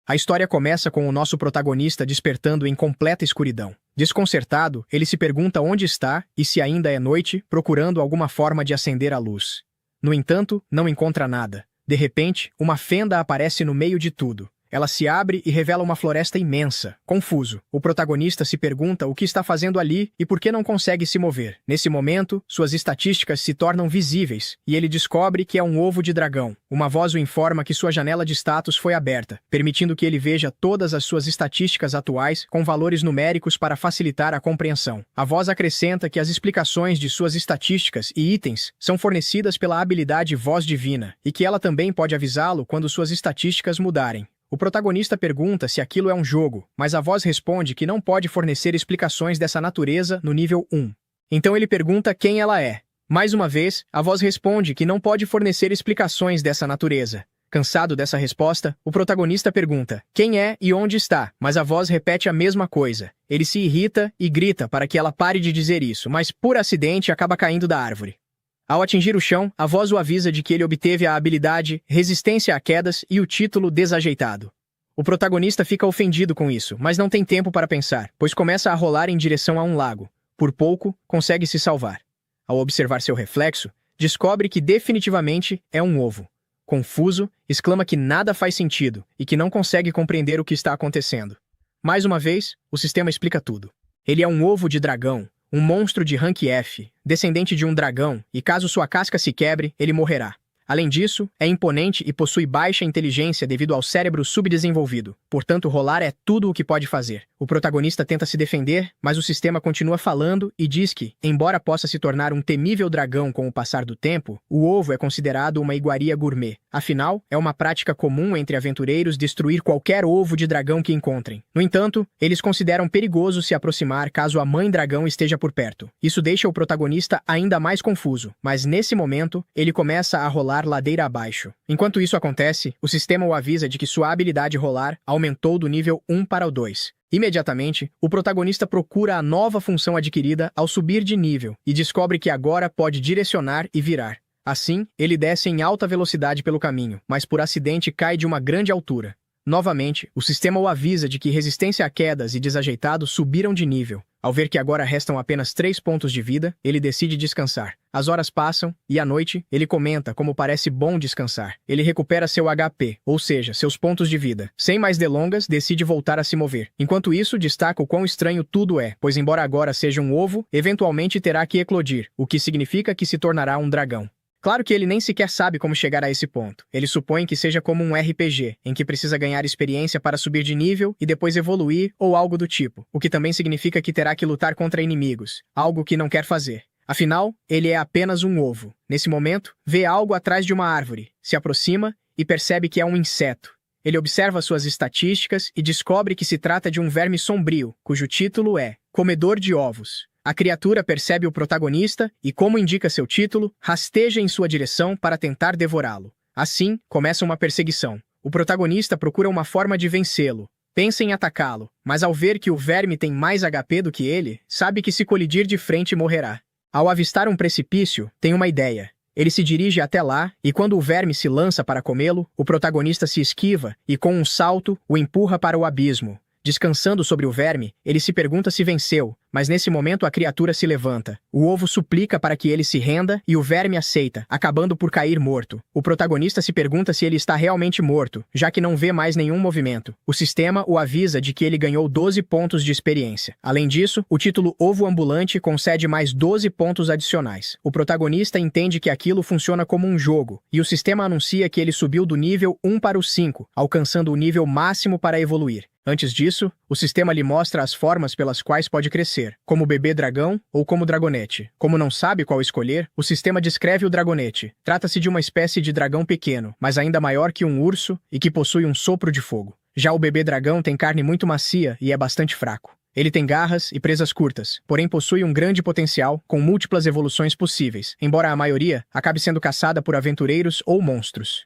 A história começa com o nosso protagonista despertando em completa escuridão. Desconcertado, ele se pergunta onde está e se ainda é noite, procurando alguma forma de acender a luz. No entanto, não encontra nada. De repente, uma fenda aparece no meio de tudo. Ela se abre e revela uma floresta imensa. Confuso, o protagonista se pergunta o que está fazendo ali e por que não consegue se mover. Nesse momento, suas estatísticas se tornam visíveis e ele descobre que é um ovo de dragão. Uma voz o informa que sua janela de status foi aberta, permitindo que ele veja todas as suas estatísticas atuais com valores numéricos para facilitar a compreensão. A voz acrescenta que as explicações de suas estatísticas e itens são fornecidas pela habilidade Voz Divina e que ela também pode avisá-lo quando suas estatísticas mudarem. O protagonista pergunta se aquilo é um jogo, mas a voz responde que não pode fornecer explicações dessa natureza no nível 1. Então ele pergunta quem ela é. Mais uma vez, a voz responde que não pode fornecer explicações dessa natureza. Cansado dessa resposta, o protagonista pergunta quem é e onde está, mas a voz repete a mesma coisa. Ele se irrita e grita para que ela pare de dizer isso, mas por acidente acaba caindo da árvore. Ao atingir o chão, a voz o avisa de que ele obteve a habilidade Resistência a Quedas e o título Desajeitado. O protagonista fica ofendido com isso, mas não tem tempo para pensar, pois começa a rolar em direção a um lago. Por pouco, consegue se salvar. Ao observar seu reflexo, descobre que definitivamente é um ovo. Confuso, exclama que nada faz sentido e que não consegue compreender o que está acontecendo. Mais uma vez, o sistema explica tudo. Ele é um ovo de dragão, um monstro de rank F, descendente de um dragão, e caso sua casca se quebre, ele morrerá. Além disso, é imponente e possui baixa inteligência devido ao cérebro subdesenvolvido. Portanto, rolar é tudo o que pode fazer. O protagonista tenta se defender, mas o sistema continua falando e diz que, embora possa se tornar um temível dragão com o passar do tempo, o ovo é considerado uma iguaria gourmet. Afinal, é uma prática comum entre aventureiros destruir qualquer ovo de dragão que encontrem. No entanto, eles consideram perigoso se aproximar caso a mãe dragão esteja por perto. Isso deixa o protagonista ainda mais confuso, mas nesse momento, ele começa a rolar ladeira abaixo. Enquanto isso acontece, o sistema o avisa de que sua habilidade rolar aumentou do nível 1 para o 2. Imediatamente, o protagonista procura a nova função adquirida ao subir de nível e descobre que agora pode direcionar e virar. Assim, ele desce em alta velocidade pelo caminho, mas por acidente cai de uma grande altura. Novamente, o sistema o avisa de que resistência a quedas e desajeitado subiram de nível. Ao ver que agora restam apenas 3 pontos de vida, ele decide descansar. As horas passam, e à noite, ele comenta como parece bom descansar. Ele recupera seu HP, ou seja, seus pontos de vida. Sem mais delongas, decide voltar a se mover. Enquanto isso, destaca o quão estranho tudo é, pois embora agora seja um ovo, eventualmente terá que eclodir, o que significa que se tornará um dragão. Claro que ele nem sequer sabe como chegar a esse ponto. Ele supõe que seja como um RPG, em que precisa ganhar experiência para subir de nível e depois evoluir ou algo do tipo, o que também significa que terá que lutar contra inimigos, algo que não quer fazer. Afinal, ele é apenas um ovo. Nesse momento, vê algo atrás de uma árvore, se aproxima e percebe que é um inseto. Ele observa suas estatísticas e descobre que se trata de um verme sombrio, cujo título é Comedor de Ovos. A criatura percebe o protagonista e, como indica seu título, rasteja em sua direção para tentar devorá-lo. Assim, começa uma perseguição. O protagonista procura uma forma de vencê-lo. Pensa em atacá-lo, mas ao ver que o verme tem mais HP do que ele, sabe que se colidir de frente morrerá. Ao avistar um precipício, tem uma ideia. Ele se dirige até lá e quando o verme se lança para comê-lo, o protagonista se esquiva e, com um salto, o empurra para o abismo. Descansando sobre o verme, ele se pergunta se venceu, mas nesse momento a criatura se levanta. O ovo suplica para que ele se renda e o verme aceita, acabando por cair morto. O protagonista se pergunta se ele está realmente morto, já que não vê mais nenhum movimento. O sistema o avisa de que ele ganhou 12 pontos de experiência. Além disso, o título Ovo Ambulante concede mais 12 pontos adicionais. O protagonista entende que aquilo funciona como um jogo, e o sistema anuncia que ele subiu do nível 1 para o 5, alcançando o nível máximo para evoluir. Antes disso, o sistema lhe mostra as formas pelas quais pode crescer, como bebê dragão ou como dragonete. Como não sabe qual escolher, o sistema descreve o dragonete. Trata-se de uma espécie de dragão pequeno, mas ainda maior que um urso e que possui um sopro de fogo. Já o bebê dragão tem carne muito macia e é bastante fraco. Ele tem garras e presas curtas, porém possui um grande potencial com múltiplas evoluções possíveis, embora a maioria acabe sendo caçada por aventureiros ou monstros.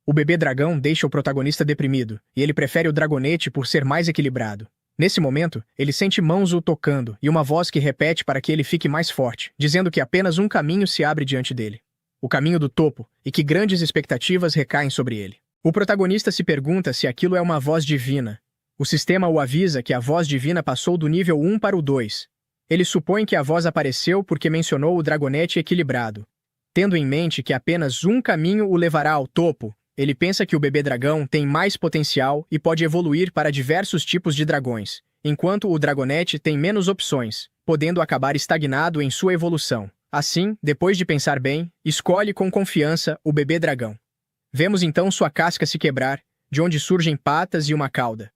O bebê dragão deixa o protagonista deprimido, e ele prefere o dragonete por ser mais equilibrado. Nesse momento, ele sente mãos o tocando e uma voz que repete para que ele fique mais forte, dizendo que apenas um caminho se abre diante dele. O caminho do topo, e que grandes expectativas recaem sobre ele. O protagonista se pergunta se aquilo é uma voz divina. O sistema o avisa que a voz divina passou do nível 1 para o 2. Ele supõe que a voz apareceu porque mencionou o dragonete equilibrado. Tendo em mente que apenas um caminho o levará ao topo, ele pensa que o bebê dragão tem mais potencial e pode evoluir para diversos tipos de dragões, enquanto o dragonete tem menos opções, podendo acabar estagnado em sua evolução. Assim, depois de pensar bem, escolhe com confiança o bebê dragão. Vemos então sua casca se quebrar, de onde surgem patas e uma cauda.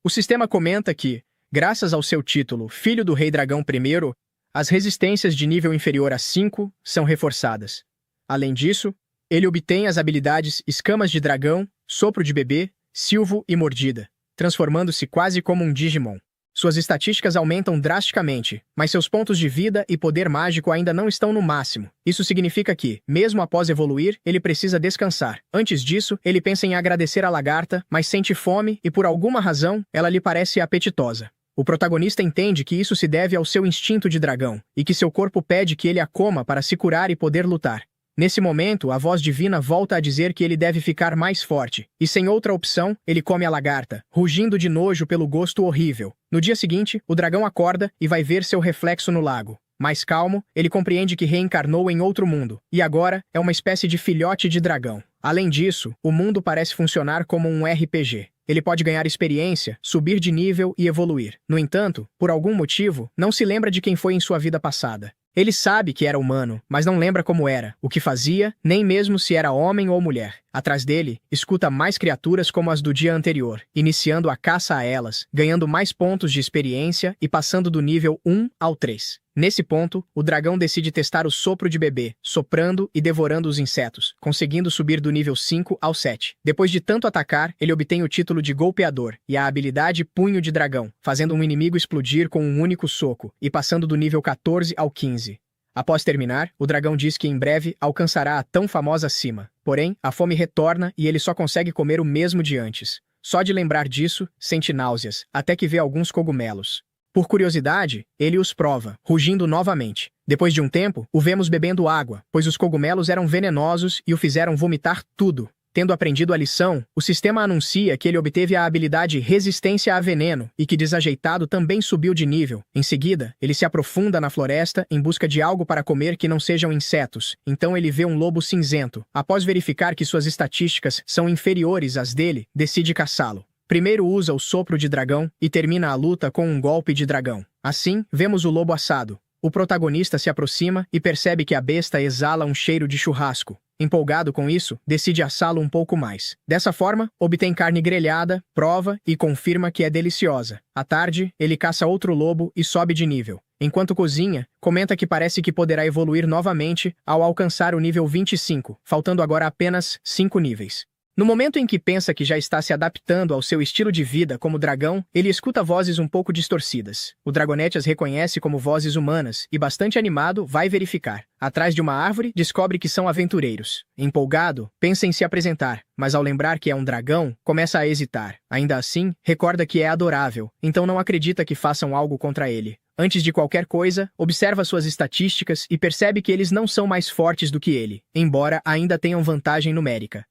O sistema comenta que, graças ao seu título Filho do Rei Dragão I, as resistências de nível inferior a 5 são reforçadas. Além disso, ele obtém as habilidades Escamas de Dragão, Sopro de Bebê, Silvo e Mordida, transformando-se quase como um Digimon. Suas estatísticas aumentam drasticamente, mas seus pontos de vida e poder mágico ainda não estão no máximo. Isso significa que, mesmo após evoluir, ele precisa descansar. Antes disso, ele pensa em agradecer a lagarta, mas sente fome e, por alguma razão, ela lhe parece apetitosa. O protagonista entende que isso se deve ao seu instinto de dragão, e que seu corpo pede que ele a coma para se curar e poder lutar. Nesse momento, a voz divina volta a dizer que ele deve ficar mais forte, e sem outra opção, ele come a lagarta, rugindo de nojo pelo gosto horrível. No dia seguinte, o dragão acorda e vai ver seu reflexo no lago. Mais calmo, ele compreende que reencarnou em outro mundo, e agora é uma espécie de filhote de dragão. Além disso, o mundo parece funcionar como um RPG. Ele pode ganhar experiência, subir de nível e evoluir. No entanto, por algum motivo, não se lembra de quem foi em sua vida passada. Ele sabe que era humano, mas não lembra como era, o que fazia, nem mesmo se era homem ou mulher. Atrás dele, escuta mais criaturas como as do dia anterior, iniciando a caça a elas, ganhando mais pontos de experiência e passando do nível 1 ao 3. Nesse ponto, o dragão decide testar o sopro de bebê, soprando e devorando os insetos, conseguindo subir do nível 5 ao 7. Depois de tanto atacar, ele obtém o título de golpeador e a habilidade Punho de Dragão, fazendo um inimigo explodir com um único soco, e passando do nível 14 ao 15. Após terminar, o dragão diz que em breve alcançará a tão famosa cima. Porém, a fome retorna e ele só consegue comer o mesmo de antes. Só de lembrar disso, sente náuseas, até que vê alguns cogumelos. Por curiosidade, ele os prova, rugindo novamente. Depois de um tempo, o vemos bebendo água, pois os cogumelos eram venenosos e o fizeram vomitar tudo. Tendo aprendido a lição, o sistema anuncia que ele obteve a habilidade Resistência a Veneno e que Desajeitado também subiu de nível. Em seguida, ele se aprofunda na floresta em busca de algo para comer que não sejam insetos. Então ele vê um lobo cinzento. Após verificar que suas estatísticas são inferiores às dele, decide caçá-lo. Primeiro usa o sopro de dragão e termina a luta com um golpe de dragão. Assim, vemos o lobo assado. O protagonista se aproxima e percebe que a besta exala um cheiro de churrasco. Empolgado com isso, decide assá-lo um pouco mais. Dessa forma, obtém carne grelhada, prova e confirma que é deliciosa. À tarde, ele caça outro lobo e sobe de nível. Enquanto cozinha, comenta que parece que poderá evoluir novamente ao alcançar o nível 25, faltando agora apenas 5 níveis. No momento em que pensa que já está se adaptando ao seu estilo de vida como dragão, ele escuta vozes um pouco distorcidas. O dragonete as reconhece como vozes humanas e, bastante animado, vai verificar. Atrás de uma árvore, descobre que são aventureiros. Empolgado, pensa em se apresentar, mas ao lembrar que é um dragão, começa a hesitar. Ainda assim, recorda que é adorável, então não acredita que façam algo contra ele. Antes de qualquer coisa, observa suas estatísticas e percebe que eles não são mais fortes do que ele, embora ainda tenham vantagem numérica.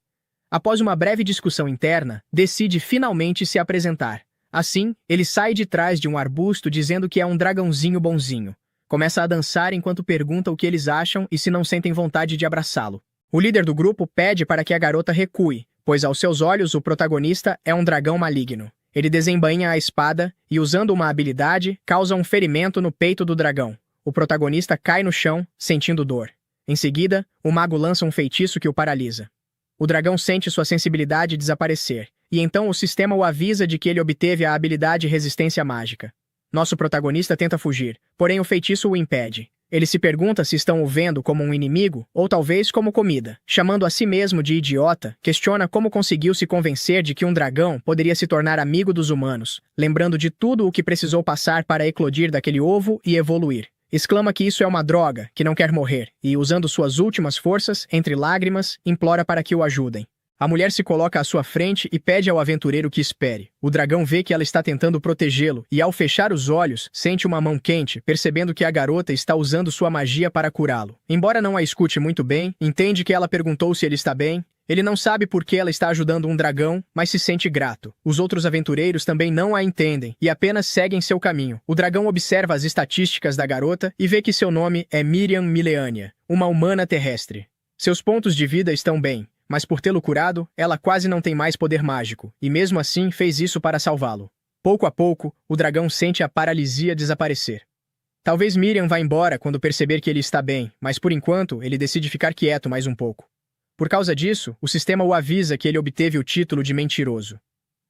Após uma breve discussão interna, decide finalmente se apresentar. Assim, ele sai de trás de um arbusto dizendo que é um dragãozinho bonzinho. Começa a dançar enquanto pergunta o que eles acham e se não sentem vontade de abraçá-lo. O líder do grupo pede para que a garota recue, pois aos seus olhos o protagonista é um dragão maligno. Ele desembainha a espada e, usando uma habilidade, causa um ferimento no peito do dragão. O protagonista cai no chão, sentindo dor. Em seguida, o mago lança um feitiço que o paralisa. O dragão sente sua sensibilidade desaparecer, e então o sistema o avisa de que ele obteve a habilidade Resistência Mágica. Nosso protagonista tenta fugir, porém o feitiço o impede. Ele se pergunta se estão o vendo como um inimigo ou talvez como comida. Chamando a si mesmo de idiota, questiona como conseguiu se convencer de que um dragão poderia se tornar amigo dos humanos, lembrando de tudo o que precisou passar para eclodir daquele ovo e evoluir. Exclama que isso é uma droga, que não quer morrer, e, usando suas últimas forças, entre lágrimas, implora para que o ajudem. A mulher se coloca à sua frente e pede ao aventureiro que espere. O dragão vê que ela está tentando protegê-lo e, ao fechar os olhos, sente uma mão quente, percebendo que a garota está usando sua magia para curá-lo. Embora não a escute muito bem, entende que ela perguntou se ele está bem Ele não sabe por que ela está ajudando um dragão, mas se sente grato. Os outros aventureiros também não a entendem e apenas seguem seu caminho. O dragão observa as estatísticas da garota e vê que seu nome é Miriam Mileania, uma humana terrestre. Seus pontos de vida estão bem, mas por tê-lo curado, ela quase não tem mais poder mágico, e mesmo assim fez isso para salvá-lo. Pouco a pouco, o dragão sente a paralisia desaparecer. Talvez Miriam vá embora quando perceber que ele está bem, mas por enquanto ele decide ficar quieto mais um pouco. Por causa disso, o sistema o avisa que ele obteve o título de mentiroso.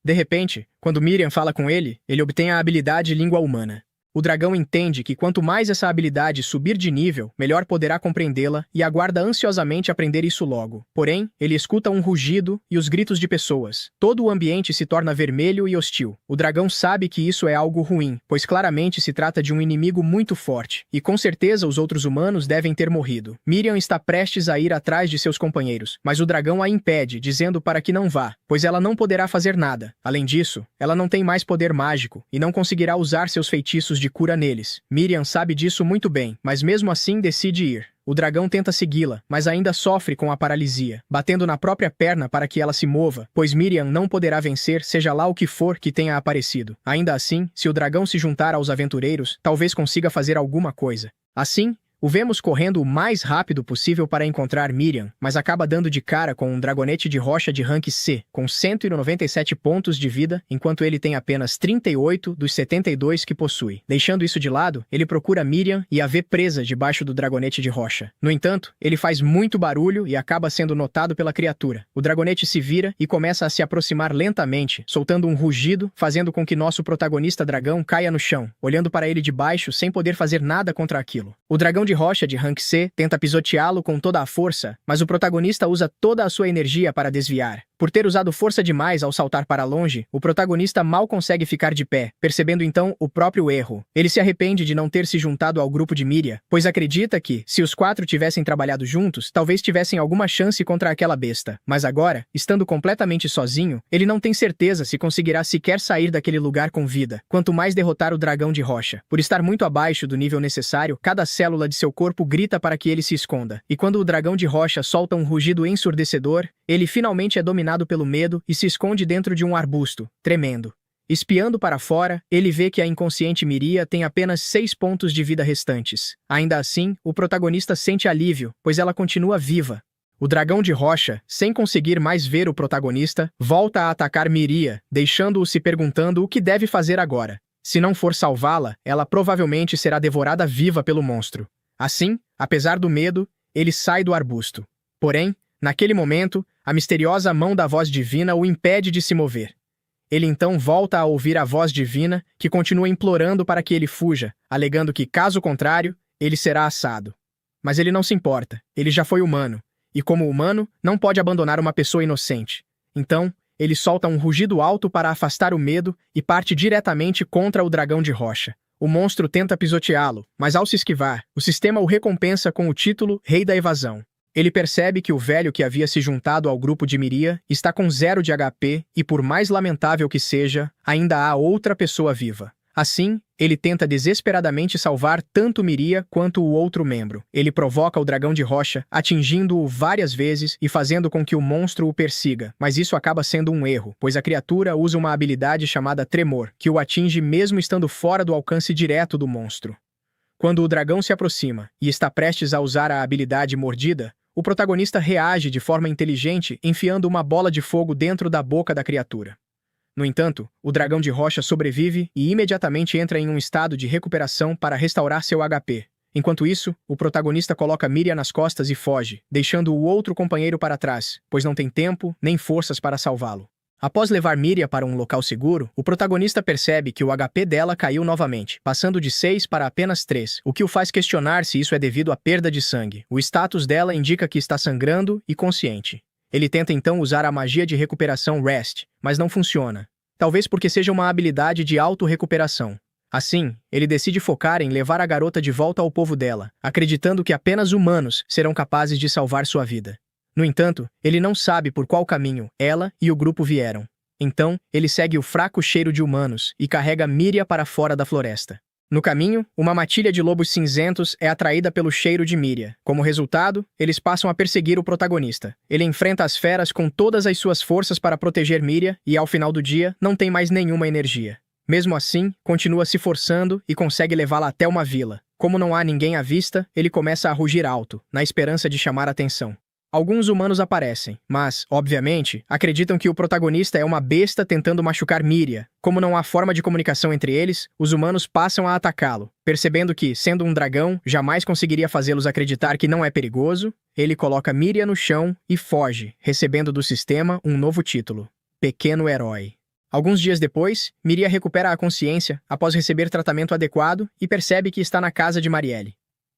De repente, quando Miriam fala com ele, ele obtém a habilidade língua humana. O dragão entende que quanto mais essa habilidade subir de nível, melhor poderá compreendê-la e aguarda ansiosamente aprender isso logo. Porém, ele escuta um rugido e os gritos de pessoas. Todo o ambiente se torna vermelho e hostil. O dragão sabe que isso é algo ruim, pois claramente se trata de um inimigo muito forte, e com certeza os outros humanos devem ter morrido. Miriam está prestes a ir atrás de seus companheiros, mas o dragão a impede, dizendo para que não vá, pois ela não poderá fazer nada. Além disso, ela não tem mais poder mágico e não conseguirá usar seus feitiços de cura neles. Miriam sabe disso muito bem, mas mesmo assim decide ir. O dragão tenta segui-la, mas ainda sofre com a paralisia, batendo na própria perna para que ela se mova, pois Miriam não poderá vencer seja lá o que for que tenha aparecido. Ainda assim, se o dragão se juntar aos aventureiros, talvez consiga fazer alguma coisa. Assim, o vemos correndo o mais rápido possível para encontrar Miriam, mas acaba dando de cara com um dragonete de rocha de rank C, com 197 pontos de vida, enquanto ele tem apenas 38 dos 72 que possui. Deixando isso de lado, ele procura Miriam e a vê presa debaixo do dragonete de rocha. No entanto, ele faz muito barulho e acaba sendo notado pela criatura. O dragonete se vira e começa a se aproximar lentamente, soltando um rugido, fazendo com que nosso protagonista dragão caia no chão, olhando para ele de baixo sem poder fazer nada contra aquilo. O dragão de rocha de rank C tenta pisoteá-lo com toda a força, mas o protagonista usa toda a sua energia para desviar. Por ter usado força demais ao saltar para longe, o protagonista mal consegue ficar de pé, percebendo então o próprio erro. Ele se arrepende de não ter se juntado ao grupo de Miriam, pois acredita que, se os quatro tivessem trabalhado juntos, talvez tivessem alguma chance contra aquela besta. Mas agora, estando completamente sozinho, ele não tem certeza se conseguirá sequer sair daquele lugar com vida, quanto mais derrotar o dragão de rocha. Por estar muito abaixo do nível necessário, cada célula de seu corpo grita para que ele se esconda. E quando o dragão de rocha solta um rugido ensurdecedor, ele finalmente é dominado pelo medo e se esconde dentro de um arbusto, tremendo. Espiando para fora, ele vê que a inconsciente Miria tem apenas 6 pontos de vida restantes. Ainda assim, o protagonista sente alívio, pois ela continua viva. O dragão de rocha, sem conseguir mais ver o protagonista, volta a atacar Miria, deixando-o se perguntando o que deve fazer agora. Se não for salvá-la, ela provavelmente será devorada viva pelo monstro. Assim, apesar do medo, ele sai do arbusto. Porém, naquele momento, a misteriosa mão da voz divina o impede de se mover. Ele então volta a ouvir a voz divina, que continua implorando para que ele fuja, alegando que, caso contrário, ele será assado. Mas ele não se importa, ele já foi humano, e como humano, não pode abandonar uma pessoa inocente. Então, ele solta um rugido alto para afastar o medo e parte diretamente contra o dragão de rocha. O monstro tenta pisoteá-lo, mas ao se esquivar, o sistema o recompensa com o título Rei da Evasão. Ele percebe que o velho que havia se juntado ao grupo de Miria está com 0 de HP e, por mais lamentável que seja, ainda há outra pessoa viva. Assim, ele tenta desesperadamente salvar tanto Miria quanto o outro membro. Ele provoca o dragão de rocha, atingindo-o várias vezes e fazendo com que o monstro o persiga, mas isso acaba sendo um erro, pois a criatura usa uma habilidade chamada Tremor, que o atinge mesmo estando fora do alcance direto do monstro. Quando o dragão se aproxima e está prestes a usar a habilidade Mordida, o protagonista reage de forma inteligente, enfiando uma bola de fogo dentro da boca da criatura. No entanto, o dragão de rocha sobrevive e imediatamente entra em um estado de recuperação para restaurar seu HP. Enquanto isso, o protagonista coloca Miria nas costas e foge, deixando o outro companheiro para trás, pois não tem tempo nem forças para salvá-lo. Após levar Miria para um local seguro, o protagonista percebe que o HP dela caiu novamente, passando de 6 para apenas 3, o que o faz questionar se isso é devido à perda de sangue. O status dela indica que está sangrando e consciente. Ele tenta então usar a magia de recuperação Rest, mas não funciona. Talvez porque seja uma habilidade de auto-recuperação. Assim, ele decide focar em levar a garota de volta ao povo dela, acreditando que apenas humanos serão capazes de salvar sua vida. No entanto, ele não sabe por qual caminho ela e o grupo vieram. Então, ele segue o fraco cheiro de humanos e carrega Miria para fora da floresta. No caminho, uma matilha de lobos cinzentos é atraída pelo cheiro de Miria. Como resultado, eles passam a perseguir o protagonista. Ele enfrenta as feras com todas as suas forças para proteger Miria e, ao final do dia, não tem mais nenhuma energia. Mesmo assim, continua se forçando e consegue levá-la até uma vila. Como não há ninguém à vista, ele começa a rugir alto, na esperança de chamar atenção. Alguns humanos aparecem, mas, obviamente, acreditam que o protagonista é uma besta tentando machucar Miria. Como não há forma de comunicação entre eles, os humanos passam a atacá-lo. Percebendo que, sendo um dragão, jamais conseguiria fazê-los acreditar que não é perigoso, ele coloca Miria no chão e foge, recebendo do sistema um novo título: Pequeno Herói. Alguns dias depois, Miria recupera a consciência após receber tratamento adequado e percebe que está na casa de Marielle.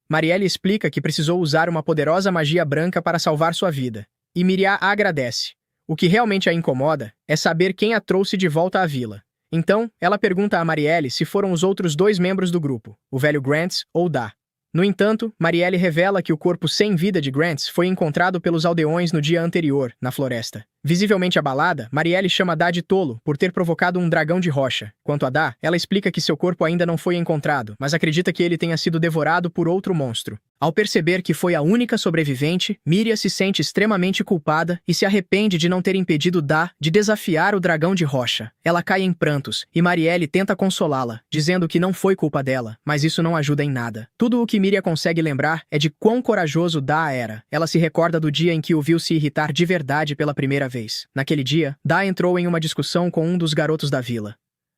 Marielle explica que precisou usar uma poderosa magia branca para salvar sua vida, e Miria a agradece. O que realmente a incomoda é saber quem a trouxe de volta à vila. Então, ela pergunta a Marielle se foram os outros dois membros do grupo, o velho Grants ou Da. No entanto, Marielle revela que o corpo sem vida de Grants foi encontrado pelos aldeões no dia anterior, na floresta. Visivelmente abalada, Marielle chama Da de tolo por ter provocado um dragão de rocha. Quanto a Da, ela explica que seu corpo ainda não foi encontrado, mas acredita que ele tenha sido devorado por outro monstro. Ao perceber que foi a única sobrevivente, Miria se sente extremamente culpada e se arrepende de não ter impedido Da de desafiar o dragão de rocha. Ela cai em prantos, e Marielle tenta consolá-la, dizendo que não foi culpa dela, mas isso não ajuda em nada. Tudo o que Miria consegue lembrar é de quão corajoso Da era. Ela se recorda do dia em que o viu se irritar de verdade pela primeira vez. Naquele dia, Da entrou em uma discussão com um dos garotos da vila.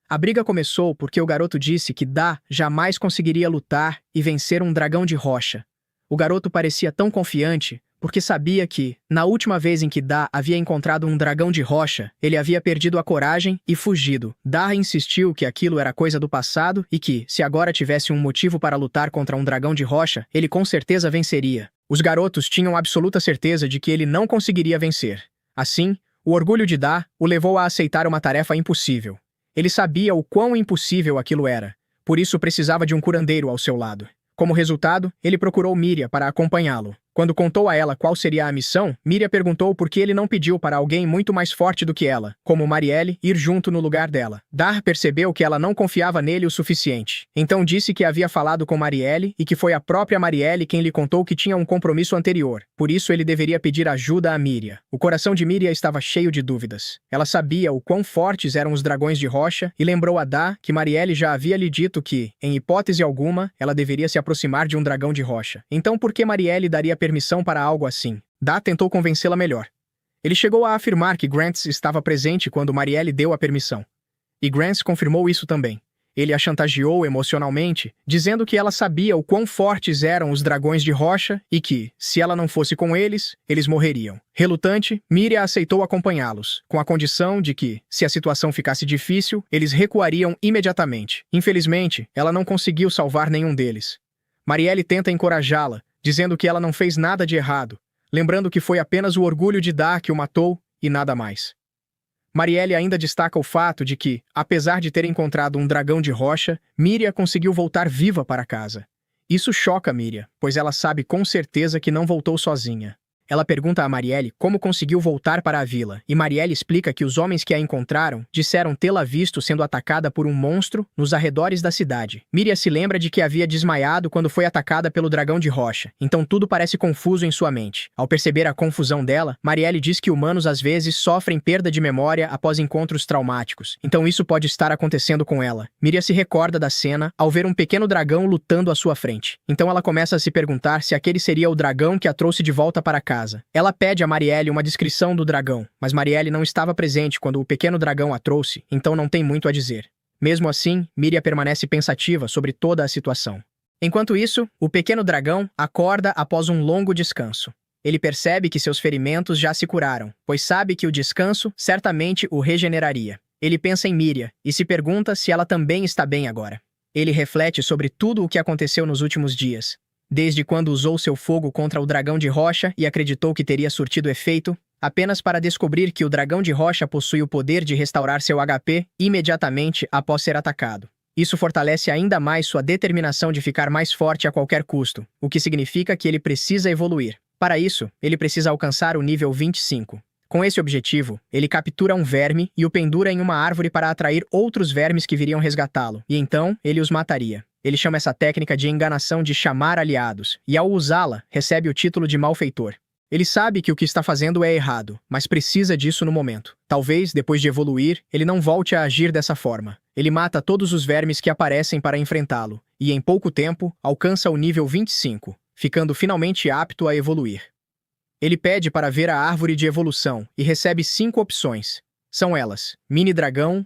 A briga começou porque o garoto disse que Da jamais conseguiria lutar e vencer um dragão de rocha. O garoto parecia tão confiante porque sabia que, na última vez em que Da havia encontrado um dragão de rocha, ele havia perdido a coragem e fugido. Da insistiu que aquilo era coisa do passado e que, se agora tivesse um motivo para lutar contra um dragão de rocha, ele com certeza venceria. Os garotos tinham absoluta certeza de que ele não conseguiria vencer. Assim, o orgulho de Da o levou a aceitar uma tarefa impossível. Ele sabia o quão impossível aquilo era, por isso precisava de um curandeiro ao seu lado. Como resultado, ele procurou Miria para acompanhá-lo. Quando contou a ela qual seria a missão, Miria perguntou por que ele não pediu para alguém muito mais forte do que ela, como Marielle, ir junto no lugar dela. Da percebeu que ela não confiava nele o suficiente. Então disse que havia falado com Marielle e que foi a própria Marielle quem lhe contou que tinha um compromisso anterior. Por isso ele deveria pedir ajuda a Miria. O coração de Miria estava cheio de dúvidas. Ela sabia o quão fortes eram os dragões de rocha e lembrou a Da que Marielle já havia lhe dito que, em hipótese alguma, ela deveria se aproximar de um dragão de rocha. Então por que Marielle daria permissão para algo assim? Da tentou convencê-la melhor. Ele chegou a afirmar que Grants estava presente quando Marielle deu a permissão. E Grants confirmou isso também. Ele a chantageou emocionalmente, dizendo que ela sabia o quão fortes eram os dragões de rocha e que, se ela não fosse com eles, eles morreriam. Relutante, Miria aceitou acompanhá-los, com a condição de que, se a situação ficasse difícil, eles recuariam imediatamente. Infelizmente, ela não conseguiu salvar nenhum deles. Marielle tenta encorajá-la, dizendo que ela não fez nada de errado, lembrando que foi apenas o orgulho de Da que o matou e nada mais. Marielle ainda destaca o fato de que, apesar de ter encontrado um dragão de rocha, Miria conseguiu voltar viva para casa. Isso choca Miria, pois ela sabe com certeza que não voltou sozinha. Ela pergunta a Marielle como conseguiu voltar para a vila, e Marielle explica que os homens que a encontraram disseram tê-la visto sendo atacada por um monstro nos arredores da cidade. Miria se lembra de que havia desmaiado quando foi atacada pelo dragão de rocha, então tudo parece confuso em sua mente. Ao perceber a confusão dela, Marielle diz que humanos às vezes sofrem perda de memória após encontros traumáticos, então isso pode estar acontecendo com ela. Miria se recorda da cena ao ver um pequeno dragão lutando à sua frente. Então ela começa a se perguntar se aquele seria o dragão que a trouxe de volta para casa. Ela pede a Marielle uma descrição do dragão, mas Marielle não estava presente quando o pequeno dragão a trouxe, então não tem muito a dizer. Mesmo assim, Miria permanece pensativa sobre toda a situação. Enquanto isso, o pequeno dragão acorda após um longo descanso. Ele percebe que seus ferimentos já se curaram, pois sabe que o descanso certamente o regeneraria. Ele pensa em Miria e se pergunta se ela também está bem agora. Ele reflete sobre tudo o que aconteceu nos últimos dias. Desde quando usou seu fogo contra o dragão de rocha e acreditou que teria surtido efeito, apenas para descobrir que o dragão de rocha possui o poder de restaurar seu HP imediatamente após ser atacado. Isso fortalece ainda mais sua determinação de ficar mais forte a qualquer custo, o que significa que ele precisa evoluir. Para isso, ele precisa alcançar o nível 25. Com esse objetivo, ele captura um verme e o pendura em uma árvore para atrair outros vermes que viriam resgatá-lo, e então ele os mataria. Ele chama essa técnica de enganação de chamar aliados, e ao usá-la, recebe o título de malfeitor. Ele sabe que o que está fazendo é errado, mas precisa disso no momento. Talvez, depois de evoluir, ele não volte a agir dessa forma. Ele mata todos os vermes que aparecem para enfrentá-lo, e em pouco tempo, alcança o nível 25, ficando finalmente apto a evoluir. Ele pede para ver a árvore de evolução e recebe 5 opções. São elas: mini-dragão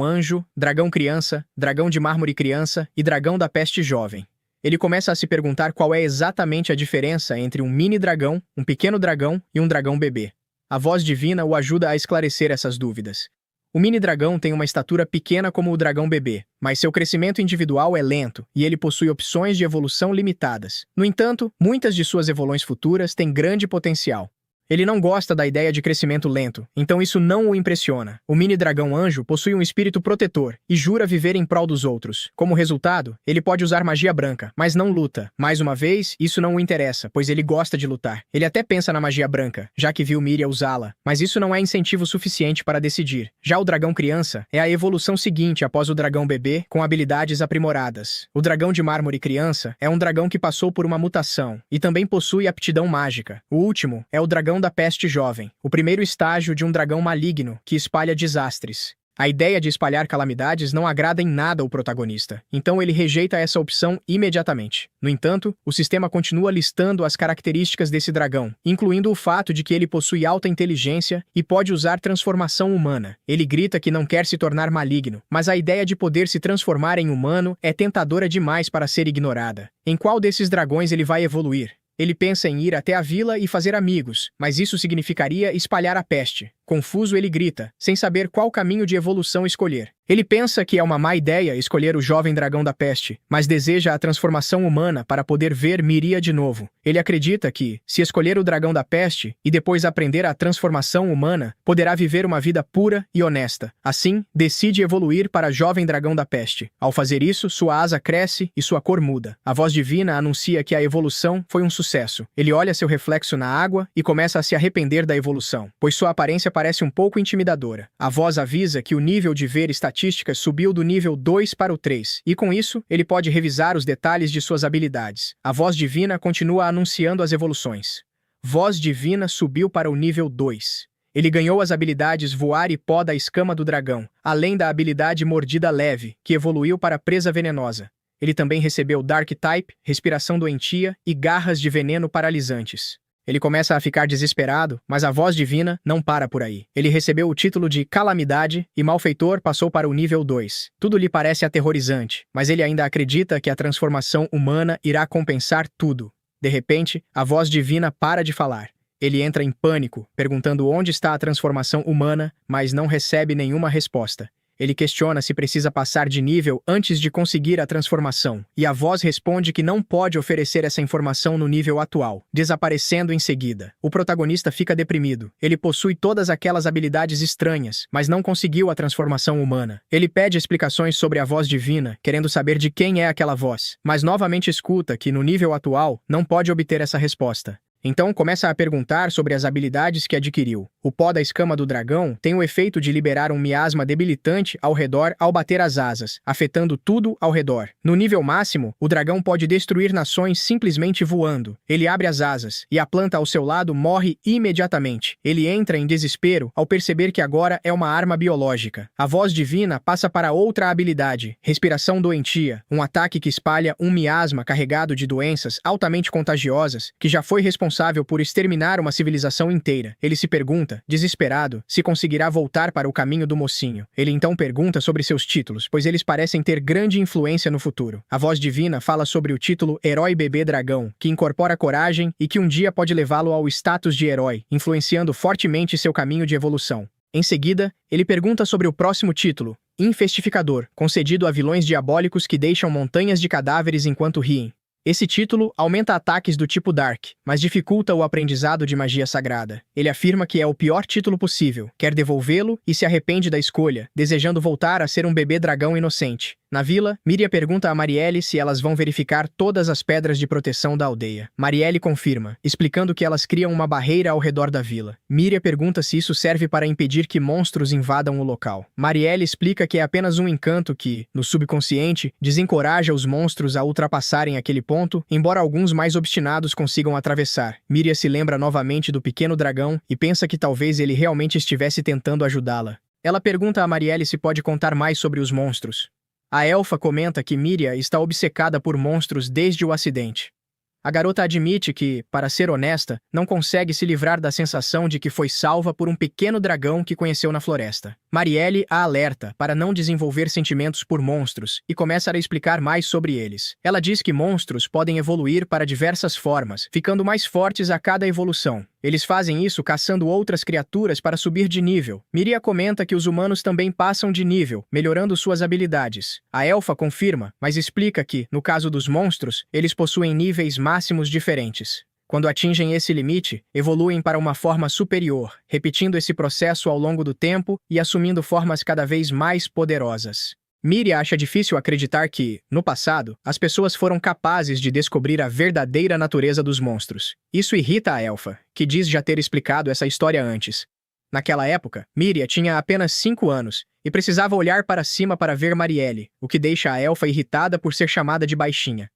anjo, dragão criança, dragão de mármore criança e dragão da peste jovem. Ele começa a se perguntar qual é exatamente a diferença entre um mini-dragão, um pequeno dragão e um dragão bebê. A voz divina o ajuda a esclarecer essas dúvidas. O mini-dragão tem uma estatura pequena como o dragão bebê, mas seu crescimento individual é lento e ele possui opções de evolução limitadas. No entanto, muitas de suas evoluções futuras têm grande potencial. Ele não gosta da ideia de crescimento lento, então isso não o impressiona. O mini-dragão anjo possui um espírito protetor e jura viver em prol dos outros. Como resultado, ele pode usar magia branca, mas não luta. Mais uma vez, isso não o interessa, pois ele gosta de lutar. Ele até pensa na magia branca, já que viu Miria usá-la, mas isso não é incentivo suficiente para decidir. Já o dragão criança é a evolução seguinte após o dragão bebê, com habilidades aprimoradas. O dragão de mármore criança é um dragão que passou por uma mutação e também possui aptidão mágica. O último é o dragão da peste jovem, o primeiro estágio de um dragão maligno que espalha desastres. A ideia de espalhar calamidades não agrada em nada ao protagonista, então ele rejeita essa opção imediatamente. No entanto, o sistema continua listando as características desse dragão, incluindo o fato de que ele possui alta inteligência e pode usar transformação humana. Ele grita que não quer se tornar maligno, mas a ideia de poder se transformar em humano é tentadora demais para ser ignorada. Em qual desses dragões ele vai evoluir? Ele pensa em ir até a vila e fazer amigos, mas isso significaria espalhar a peste. Confuso, ele grita, sem saber qual caminho de evolução escolher. Ele pensa que é uma má ideia escolher o jovem dragão da peste, mas deseja a transformação humana para poder ver Miria de novo. Ele acredita que, se escolher o dragão da peste e depois aprender a transformação humana, poderá viver uma vida pura e honesta. Assim, decide evoluir para jovem dragão da peste. Ao fazer isso, sua asa cresce e sua cor muda. A voz divina anuncia que a evolução foi um sucesso. Ele olha seu reflexo na água e começa a se arrepender da evolução, pois sua aparência parece um pouco intimidadora. A voz avisa que o nível de ver estatísticas subiu do nível 2 para o 3, e com isso, ele pode revisar os detalhes de suas habilidades. A voz divina continua anunciando as evoluções. Voz divina subiu para o nível 2. Ele ganhou as habilidades voar e pó da escama do dragão, além da habilidade mordida leve, que evoluiu para presa venenosa. Ele também recebeu Dark Type, respiração doentia e garras de veneno paralisantes. Ele começa a ficar desesperado, mas a voz divina não para por aí. Ele recebeu o título de Calamidade e Malfeitor passou para o nível 2. Tudo lhe parece aterrorizante, mas ele ainda acredita que a transformação humana irá compensar tudo. De repente, a voz divina para de falar. Ele entra em pânico, perguntando onde está a transformação humana, mas não recebe nenhuma resposta. Ele questiona se precisa passar de nível antes de conseguir a transformação, e a voz responde que não pode oferecer essa informação no nível atual, desaparecendo em seguida. O protagonista fica deprimido. Ele possui todas aquelas habilidades estranhas, mas não conseguiu a transformação humana. Ele pede explicações sobre a voz divina, querendo saber de quem é aquela voz, mas novamente escuta que, no nível atual, não pode obter essa resposta. Então começa a perguntar sobre as habilidades que adquiriu. O pó da escama do dragão tem o efeito de liberar um miasma debilitante ao redor ao bater as asas, afetando tudo ao redor. No nível máximo, o dragão pode destruir nações simplesmente voando. Ele abre as asas, e a planta ao seu lado morre imediatamente. Ele entra em desespero ao perceber que agora é uma arma biológica. A voz divina passa para outra habilidade, respiração doentia, um ataque que espalha um miasma carregado de doenças altamente contagiosas, que já foi responsável por exterminar uma civilização inteira. Ele se pergunta, desesperado, se conseguirá voltar para o caminho do mocinho. Ele então pergunta sobre seus títulos, pois eles parecem ter grande influência no futuro. A voz divina fala sobre o título Herói Bebê Dragão, que incorpora coragem e que um dia pode levá-lo ao status de herói, influenciando fortemente seu caminho de evolução. Em seguida, ele pergunta sobre o próximo título, Infestificador, concedido a vilões diabólicos que deixam montanhas de cadáveres enquanto riem. Esse título aumenta ataques do tipo Dark, mas dificulta o aprendizado de magia sagrada. Ele afirma que é o pior título possível, quer devolvê-lo e se arrepende da escolha, desejando voltar a ser um bebê dragão inocente. Na vila, Miria pergunta a Marielle se elas vão verificar todas as pedras de proteção da aldeia. Marielle confirma, explicando que elas criam uma barreira ao redor da vila. Miria pergunta se isso serve para impedir que monstros invadam o local. Marielle explica que é apenas um encanto que, no subconsciente, desencoraja os monstros a ultrapassarem aquele ponto, embora alguns mais obstinados consigam atravessar. Miria se lembra novamente do pequeno dragão e pensa que talvez ele realmente estivesse tentando ajudá-la. Ela pergunta a Marielle se pode contar mais sobre os monstros. A elfa comenta que Miria está obcecada por monstros desde o acidente. A garota admite que, para ser honesta, não consegue se livrar da sensação de que foi salva por um pequeno dragão que conheceu na floresta. Marielle a alerta para não desenvolver sentimentos por monstros e começa a explicar mais sobre eles. Ela diz que monstros podem evoluir para diversas formas, ficando mais fortes a cada evolução. Eles fazem isso caçando outras criaturas para subir de nível. Miria comenta que os humanos também passam de nível, melhorando suas habilidades. A elfa confirma, mas explica que, no caso dos monstros, eles possuem níveis máximos diferentes. Quando atingem esse limite, evoluem para uma forma superior, repetindo esse processo ao longo do tempo e assumindo formas cada vez mais poderosas. Miria acha difícil acreditar que, no passado, as pessoas foram capazes de descobrir a verdadeira natureza dos monstros. Isso irrita a elfa, que diz já ter explicado essa história antes. Naquela época, Miria tinha apenas 5 anos e precisava olhar para cima para ver Marielle, o que deixa a elfa irritada por ser chamada de baixinha.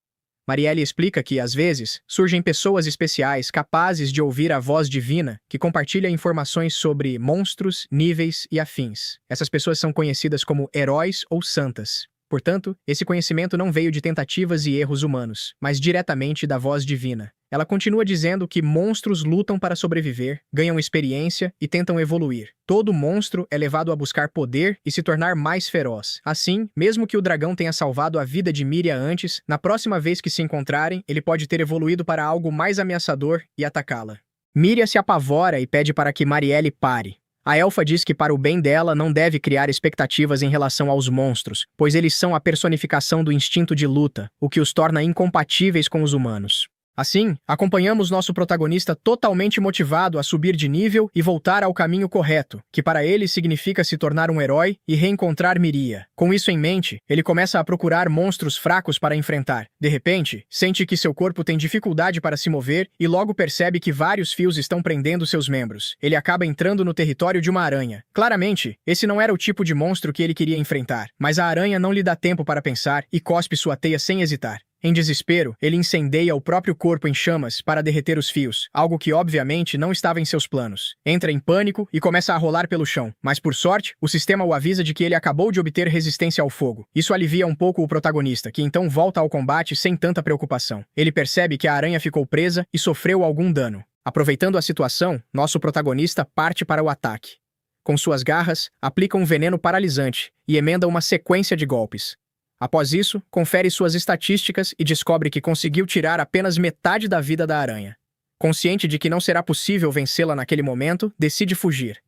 Marielle explica que, às vezes, surgem pessoas especiais capazes de ouvir a voz divina que compartilha informações sobre monstros, níveis e afins. Essas pessoas são conhecidas como heróis ou santas. Portanto, esse conhecimento não veio de tentativas e erros humanos, mas diretamente da voz divina. Ela continua dizendo que monstros lutam para sobreviver, ganham experiência e tentam evoluir. Todo monstro é levado a buscar poder e se tornar mais feroz. Assim, mesmo que o dragão tenha salvado a vida de Miria antes, na próxima vez que se encontrarem, ele pode ter evoluído para algo mais ameaçador e atacá-la. Miria se apavora e pede para que Marielle pare. A elfa diz que para o bem dela não deve criar expectativas em relação aos monstros, pois eles são a personificação do instinto de luta, o que os torna incompatíveis com os humanos. Assim, acompanhamos nosso protagonista totalmente motivado a subir de nível e voltar ao caminho correto, que para ele significa se tornar um herói e reencontrar Miria. Com isso em mente, ele começa a procurar monstros fracos para enfrentar. De repente, sente que seu corpo tem dificuldade para se mover e logo percebe que vários fios estão prendendo seus membros. Ele acaba entrando no território de uma aranha. Claramente, esse não era o tipo de monstro que ele queria enfrentar, mas a aranha não lhe dá tempo para pensar e cospe sua teia sem hesitar. Em desespero, ele incendeia o próprio corpo em chamas para derreter os fios, algo que obviamente não estava em seus planos. Entra em pânico e começa a rolar pelo chão, mas por sorte, o sistema o avisa de que ele acabou de obter resistência ao fogo. Isso alivia um pouco o protagonista, que então volta ao combate sem tanta preocupação. Ele percebe que a aranha ficou presa e sofreu algum dano. Aproveitando a situação, nosso protagonista parte para o ataque. Com suas garras, aplica um veneno paralisante e emenda uma sequência de golpes. Após isso, confere suas estatísticas e descobre que conseguiu tirar apenas metade da vida da aranha. Consciente de que não será possível vencê-la naquele momento, decide fugir.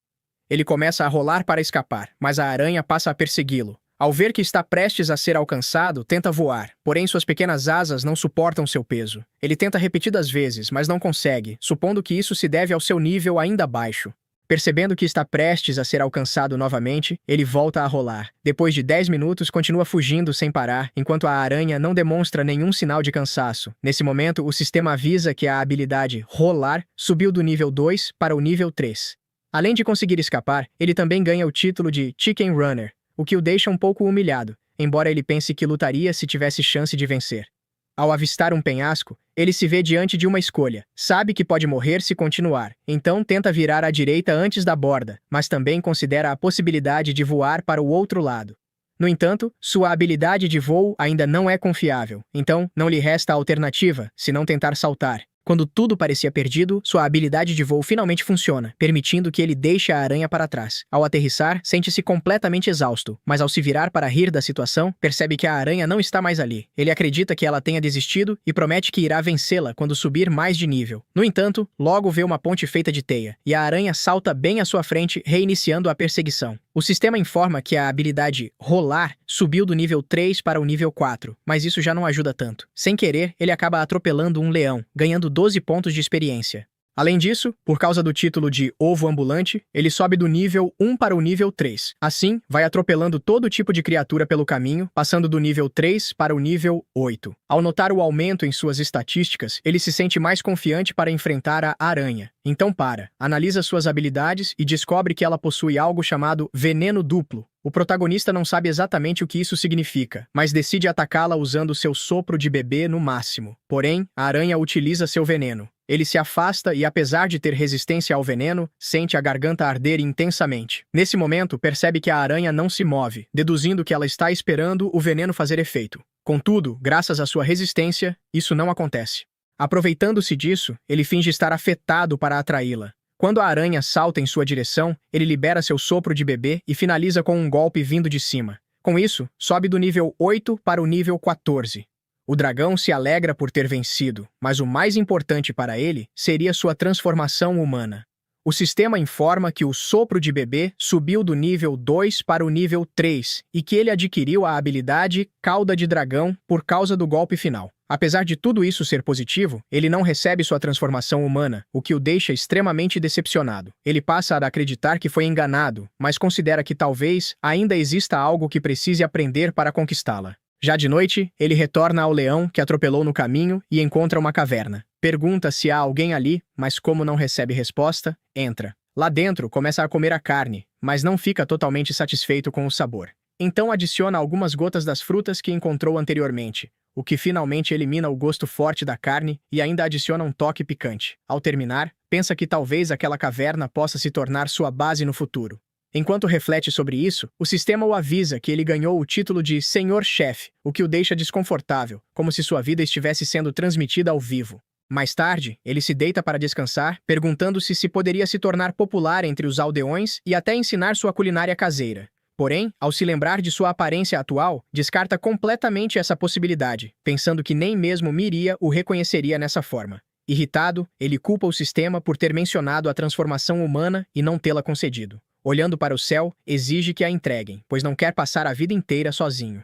Ele começa a rolar para escapar, mas a aranha passa a persegui-lo. Ao ver que está prestes a ser alcançado, tenta voar, porém suas pequenas asas não suportam seu peso. Ele tenta repetidas vezes, mas não consegue, supondo que isso se deve ao seu nível ainda baixo. Percebendo que está prestes a ser alcançado novamente, ele volta a rolar. Depois de 10 minutos, continua fugindo sem parar, enquanto a aranha não demonstra nenhum sinal de cansaço. Nesse momento, o sistema avisa que a habilidade rolar subiu do nível 2 para o nível 3. Além de conseguir escapar, ele também ganha o título de Chicken Runner, o que o deixa um pouco humilhado, embora ele pense que lutaria se tivesse chance de vencer. Ao avistar um penhasco, ele se vê diante de uma escolha. Sabe que pode morrer se continuar, então tenta virar à direita antes da borda, mas também considera a possibilidade de voar para o outro lado. No entanto, sua habilidade de voo ainda não é confiável, então não lhe resta alternativa, senão tentar saltar. Quando tudo parecia perdido, sua habilidade de voo finalmente funciona, permitindo que ele deixe a aranha para trás. Ao aterrissar, sente-se completamente exausto, mas ao se virar para rir da situação, percebe que a aranha não está mais ali. Ele acredita que ela tenha desistido e promete que irá vencê-la quando subir mais de nível. No entanto, logo vê uma ponte feita de teia, e a aranha salta bem à sua frente, reiniciando a perseguição. O sistema informa que a habilidade rolar subiu do nível 3 para o nível 4, mas isso já não ajuda tanto. Sem querer, ele acaba atropelando um leão, ganhando 12 pontos de experiência. Além disso, por causa do título de ovo ambulante, ele sobe do nível 1 para o nível 3. Assim, vai atropelando todo tipo de criatura pelo caminho, passando do nível 3 para o nível 8. Ao notar o aumento em suas estatísticas, ele se sente mais confiante para enfrentar a aranha. Então analisa suas habilidades e descobre que ela possui algo chamado veneno duplo. O protagonista não sabe exatamente o que isso significa, mas decide atacá-la usando seu sopro de bebê no máximo. Porém, a aranha utiliza seu veneno. Ele se afasta e, apesar de ter resistência ao veneno, sente a garganta arder intensamente. Nesse momento, percebe que a aranha não se move, deduzindo que ela está esperando o veneno fazer efeito. Contudo, graças à sua resistência, isso não acontece. Aproveitando-se disso, ele finge estar afetado para atraí-la. Quando a aranha salta em sua direção, ele libera seu sopro de bebê e finaliza com um golpe vindo de cima. Com isso, sobe do nível 8 para o nível 14. O dragão se alegra por ter vencido, mas o mais importante para ele seria sua transformação humana. O sistema informa que o sopro de bebê subiu do nível 2 para o nível 3 e que ele adquiriu a habilidade Cauda de Dragão por causa do golpe final. Apesar de tudo isso ser positivo, ele não recebe sua transformação humana, o que o deixa extremamente decepcionado. Ele passa a acreditar que foi enganado, mas considera que talvez ainda exista algo que precise aprender para conquistá-la. Já de noite, ele retorna ao leão que atropelou no caminho e encontra uma caverna. Pergunta se há alguém ali, mas como não recebe resposta, entra. Lá dentro, começa a comer a carne, mas não fica totalmente satisfeito com o sabor. Então adiciona algumas gotas das frutas que encontrou anteriormente, o que finalmente elimina o gosto forte da carne e ainda adiciona um toque picante. Ao terminar, pensa que talvez aquela caverna possa se tornar sua base no futuro. Enquanto reflete sobre isso, o sistema o avisa que ele ganhou o título de Senhor Chefe, o que o deixa desconfortável, como se sua vida estivesse sendo transmitida ao vivo. Mais tarde, ele se deita para descansar, perguntando-se se poderia se tornar popular entre os aldeões e até ensinar sua culinária caseira. Porém, ao se lembrar de sua aparência atual, descarta completamente essa possibilidade, pensando que nem mesmo Miria o reconheceria nessa forma. Irritado, ele culpa o sistema por ter mencionado a transformação humana e não tê-la concedido. Olhando para o céu, exige que a entreguem, pois não quer passar a vida inteira sozinho.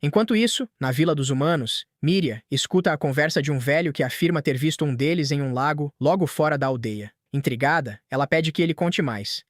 Enquanto isso, na Vila dos Humanos, Miria escuta a conversa de um velho que afirma ter visto um deles em um lago logo fora da aldeia. Intrigada, ela pede que ele conte mais.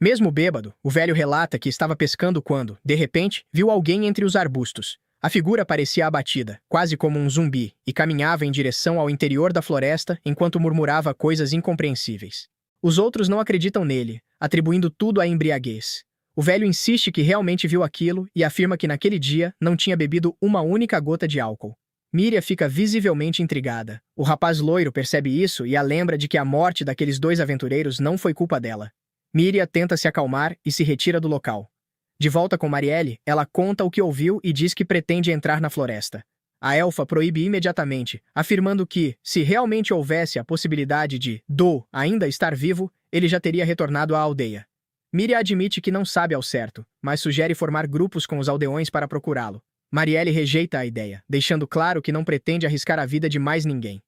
Mesmo bêbado, o velho relata que estava pescando quando, de repente, viu alguém entre os arbustos. A figura parecia abatida, quase como um zumbi, e caminhava em direção ao interior da floresta enquanto murmurava coisas incompreensíveis. Os outros não acreditam nele, atribuindo tudo à embriaguez. O velho insiste que realmente viu aquilo e afirma que naquele dia não tinha bebido uma única gota de álcool. Miria fica visivelmente intrigada. O rapaz loiro percebe isso e a lembra de que a morte daqueles dois aventureiros não foi culpa dela. Miria tenta se acalmar e se retira do local. De volta com Marielle, ela conta o que ouviu e diz que pretende entrar na floresta. A elfa proíbe imediatamente, afirmando que, se realmente houvesse a possibilidade de Do ainda estar vivo, ele já teria retornado à aldeia. Miria admite que não sabe ao certo, mas sugere formar grupos com os aldeões para procurá-lo. Marielle rejeita a ideia, deixando claro que não pretende arriscar a vida de mais ninguém.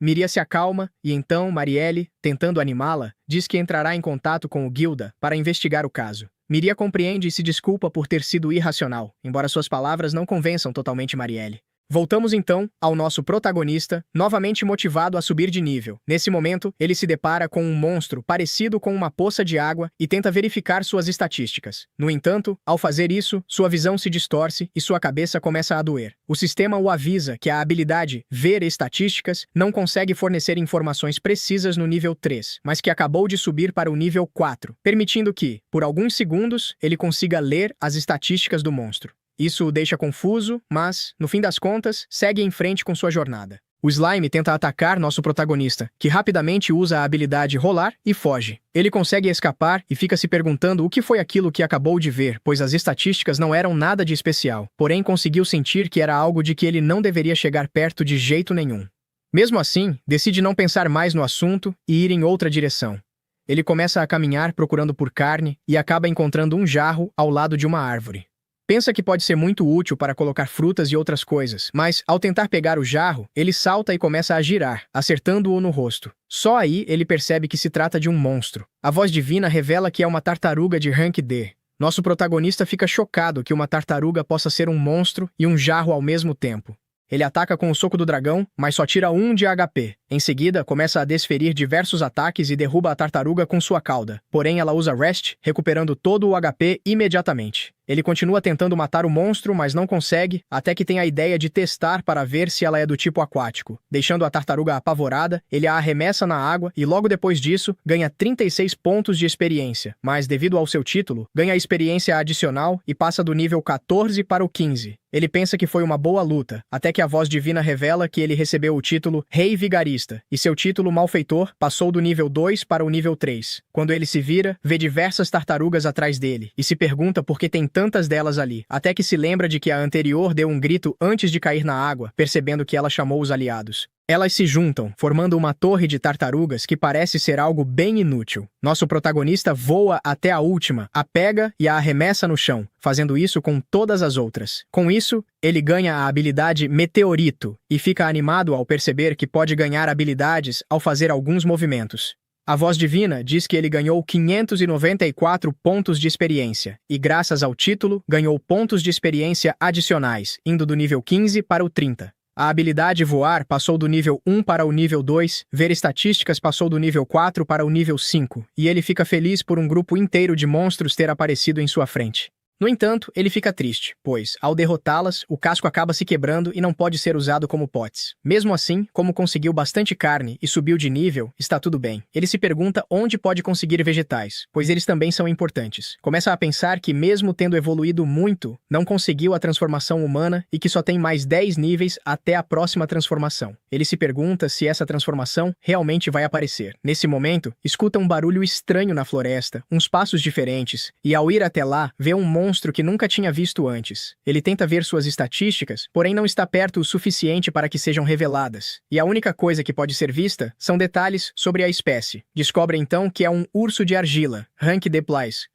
Miria se acalma e então Marielle, tentando animá-la, diz que entrará em contato com o Gilda para investigar o caso. Miria compreende e se desculpa por ter sido irracional, embora suas palavras não convençam totalmente Marielle. Voltamos então ao nosso protagonista, novamente motivado a subir de nível. Nesse momento, ele se depara com um monstro parecido com uma poça de água e tenta verificar suas estatísticas. No entanto, ao fazer isso, sua visão se distorce e sua cabeça começa a doer. O sistema o avisa que a habilidade Ver Estatísticas não consegue fornecer informações precisas no nível 3, mas que acabou de subir para o nível 4, permitindo que, por alguns segundos, ele consiga ler as estatísticas do monstro. Isso o deixa confuso, mas, no fim das contas, segue em frente com sua jornada. O Slime tenta atacar nosso protagonista, que rapidamente usa a habilidade Rolar e foge. Ele consegue escapar e fica se perguntando o que foi aquilo que acabou de ver, pois as estatísticas não eram nada de especial, porém conseguiu sentir que era algo de que ele não deveria chegar perto de jeito nenhum. Mesmo assim, decide não pensar mais no assunto e ir em outra direção. Ele começa a caminhar procurando por carne e acaba encontrando um jarro ao lado de uma árvore. Pensa que pode ser muito útil para colocar frutas e outras coisas, mas, ao tentar pegar o jarro, ele salta e começa a girar, acertando-o no rosto. Só aí ele percebe que se trata de um monstro. A voz divina revela que é uma tartaruga de rank D. Nosso protagonista fica chocado que uma tartaruga possa ser um monstro e um jarro ao mesmo tempo. Ele ataca com o soco do dragão, mas só tira 1 de HP. Em seguida, começa a desferir diversos ataques e derruba a tartaruga com sua cauda. Porém, ela usa Rest, recuperando todo o HP imediatamente. Ele continua tentando matar o monstro, mas não consegue, até que tem a ideia de testar para ver se ela é do tipo aquático. Deixando a tartaruga apavorada, ele a arremessa na água e logo depois disso, ganha 36 pontos de experiência. Mas devido ao seu título, ganha experiência adicional e passa do nível 14 para o 15. Ele pensa que foi uma boa luta, até que a voz divina revela que ele recebeu o título Rei Vigarista, e seu título Malfeitor passou do nível 2 para o nível 3. Quando ele se vira, vê diversas tartarugas atrás dele, e se pergunta por que tem tantas delas ali, até que se lembra de que a anterior deu um grito antes de cair na água, percebendo que ela chamou os aliados. Elas se juntam, formando uma torre de tartarugas que parece ser algo bem inútil. Nosso protagonista voa até a última, a pega e a arremessa no chão, fazendo isso com todas as outras. Com isso, ele ganha a habilidade Meteorito e fica animado ao perceber que pode ganhar habilidades ao fazer alguns movimentos. A voz divina diz que ele ganhou 594 pontos de experiência e, graças ao título, ganhou pontos de experiência adicionais, indo do nível 15 para o 30. A habilidade Voar passou do nível 1 para o nível 2, Ver Estatísticas passou do nível 4 para o nível 5, e ele fica feliz por um grupo inteiro de monstros ter aparecido em sua frente. No entanto, ele fica triste, pois, ao derrotá-las, o casco acaba se quebrando e não pode ser usado como potes. Mesmo assim, como conseguiu bastante carne e subiu de nível, está tudo bem. Ele se pergunta onde pode conseguir vegetais, pois eles também são importantes. Começa a pensar que, mesmo tendo evoluído muito, não conseguiu a transformação humana e que só tem mais 10 níveis até a próxima transformação. Ele se pergunta se essa transformação realmente vai aparecer. Nesse momento, escuta um barulho estranho na floresta, uns passos diferentes, e ao ir até lá, vê um monstro que nunca tinha visto antes. Ele tenta ver suas estatísticas, porém não está perto o suficiente para que sejam reveladas. E a única coisa que pode ser vista são detalhes sobre a espécie. Descobre então que é um urso de argila, Rank D+,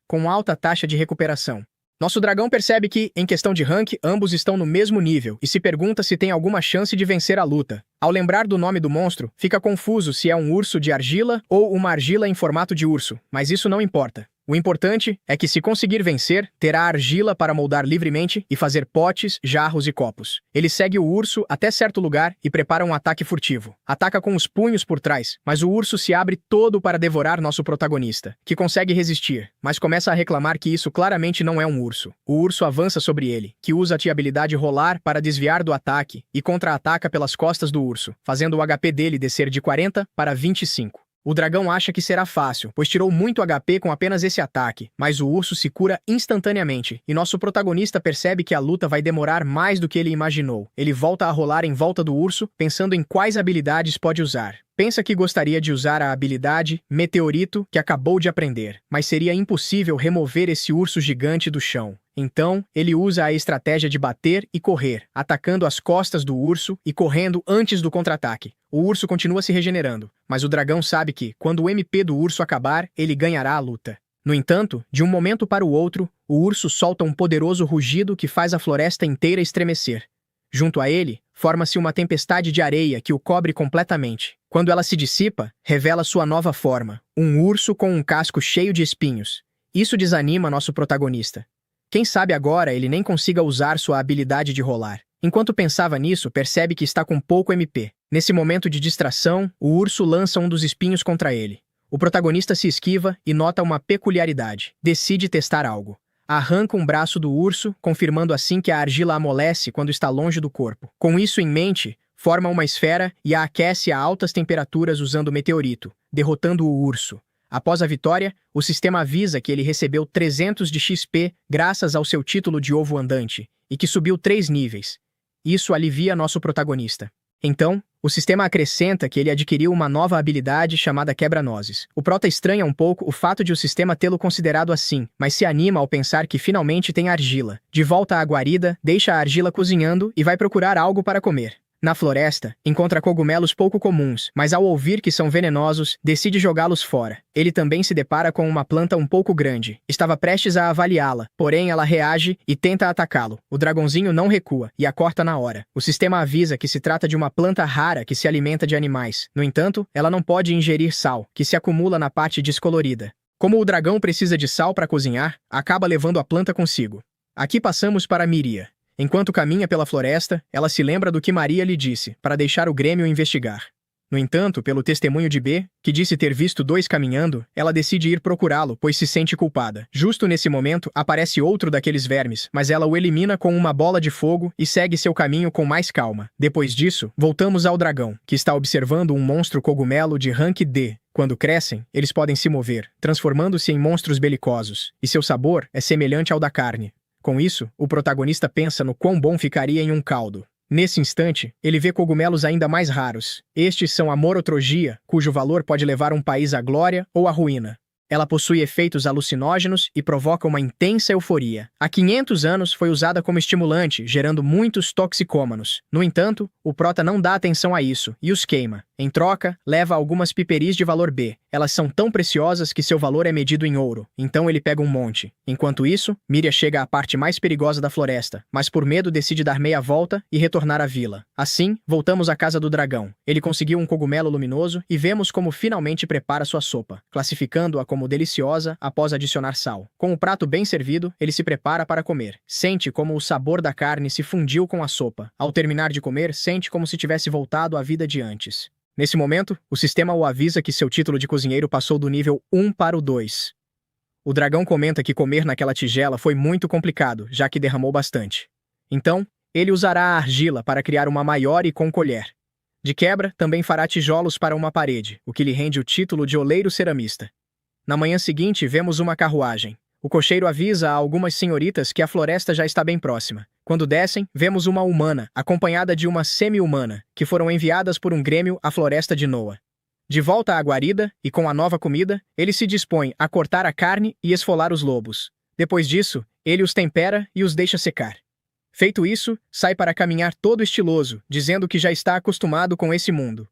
com alta taxa de recuperação. Nosso dragão percebe que, em questão de rank, ambos estão no mesmo nível e se pergunta se tem alguma chance de vencer a luta. Ao lembrar do nome do monstro, fica confuso se é um urso de argila ou uma argila em formato de urso, mas isso não importa. O importante é que, se conseguir vencer, terá argila para moldar livremente e fazer potes, jarros e copos. Ele segue o urso até certo lugar e prepara um ataque furtivo. Ataca com os punhos por trás, mas o urso se abre todo para devorar nosso protagonista, que consegue resistir, mas começa a reclamar que isso claramente não é um urso. O urso avança sobre ele, que usa a habilidade Rolar para desviar do ataque e contra-ataca pelas costas do urso, fazendo o HP dele descer de 40 para 25. O dragão acha que será fácil, pois tirou muito HP com apenas esse ataque, mas o urso se cura instantaneamente, e nosso protagonista percebe que a luta vai demorar mais do que ele imaginou. Ele volta a rolar em volta do urso, pensando em quais habilidades pode usar. Pensa que gostaria de usar a habilidade Meteorito que acabou de aprender, mas seria impossível remover esse urso gigante do chão. Então, ele usa a estratégia de bater e correr, atacando as costas do urso e correndo antes do contra-ataque. O urso continua se regenerando, mas o dragão sabe que, quando o MP do urso acabar, ele ganhará a luta. No entanto, de um momento para o outro, o urso solta um poderoso rugido que faz a floresta inteira estremecer. Junto a ele, forma-se uma tempestade de areia que o cobre completamente. Quando ela se dissipa, revela sua nova forma, um urso com um casco cheio de espinhos. Isso desanima nosso protagonista. Quem sabe agora ele nem consiga usar sua habilidade de rolar. Enquanto pensava nisso, percebe que está com pouco MP. Nesse momento de distração, o urso lança um dos espinhos contra ele. O protagonista se esquiva e nota uma peculiaridade. Decide testar algo. Arranca um braço do urso, confirmando assim que a argila amolece quando está longe do corpo. Com isso em mente, forma uma esfera e a aquece a altas temperaturas usando o meteorito, derrotando o urso. Após a vitória, o sistema avisa que ele recebeu 300 de XP graças ao seu título de ovo andante, e que subiu 3 níveis. Isso alivia nosso protagonista. Então, o sistema acrescenta que ele adquiriu uma nova habilidade chamada Quebra-Nozes. O prota estranha um pouco o fato de o sistema tê-lo considerado assim, mas se anima ao pensar que finalmente tem argila. De volta à guarida, deixa a argila cozinhando e vai procurar algo para comer. Na floresta, encontra cogumelos pouco comuns, mas ao ouvir que são venenosos, decide jogá-los fora. Ele também se depara com uma planta um pouco grande. Estava prestes a avaliá-la, porém ela reage e tenta atacá-lo. O dragãozinho não recua e a corta na hora. O sistema avisa que se trata de uma planta rara que se alimenta de animais. No entanto, ela não pode ingerir sal, que se acumula na parte descolorida. Como o dragão precisa de sal para cozinhar, acaba levando a planta consigo. Aqui passamos para Miria. Enquanto caminha pela floresta, ela se lembra do que Maria lhe disse, para deixar o Grêmio investigar. No entanto, pelo testemunho de B, que disse ter visto dois caminhando, ela decide ir procurá-lo, pois se sente culpada. Justo nesse momento, aparece outro daqueles vermes, mas ela o elimina com uma bola de fogo e segue seu caminho com mais calma. Depois disso, voltamos ao dragão, que está observando um monstro cogumelo de rank D. Quando crescem, eles podem se mover, transformando-se em monstros belicosos, e seu sabor é semelhante ao da carne. Com isso, o protagonista pensa no quão bom ficaria em um caldo. Nesse instante, ele vê cogumelos ainda mais raros. Estes são a morotrogia, cujo valor pode levar um país à glória ou à ruína. Ela possui efeitos alucinógenos e provoca uma intensa euforia. Há 500 anos foi usada como estimulante, gerando muitos toxicômanos. No entanto, o prota não dá atenção a isso e os queima. Em troca, leva algumas piperis de valor B. Elas são tão preciosas que seu valor é medido em ouro. Então ele pega um monte. Enquanto isso, Miria chega à parte mais perigosa da floresta, mas por medo decide dar meia volta e retornar à vila. Assim, voltamos à casa do dragão. Ele conseguiu um cogumelo luminoso e vemos como finalmente prepara sua sopa, classificando-a como deliciosa após adicionar sal. Com o prato bem servido, ele se prepara para comer. Sente como o sabor da carne se fundiu com a sopa. Ao terminar de comer, sente como se tivesse voltado à vida de antes. Nesse momento, o sistema o avisa que seu título de cozinheiro passou do nível 1 para o 2. O dragão comenta que comer naquela tigela foi muito complicado, já que derramou bastante. Então, ele usará a argila para criar uma maior e com colher. De quebra, também fará tijolos para uma parede, o que lhe rende o título de oleiro ceramista. Na manhã seguinte, vemos uma carruagem. O cocheiro avisa a algumas senhoritas que a floresta já está bem próxima. Quando descem, vemos uma humana, acompanhada de uma semi-humana, que foram enviadas por um grêmio à floresta de Noa. De volta à guarida, e com a nova comida, ele se dispõe a cortar a carne e esfolar os lobos. Depois disso, ele os tempera e os deixa secar. Feito isso, sai para caminhar todo estiloso, dizendo que já está acostumado com esse mundo.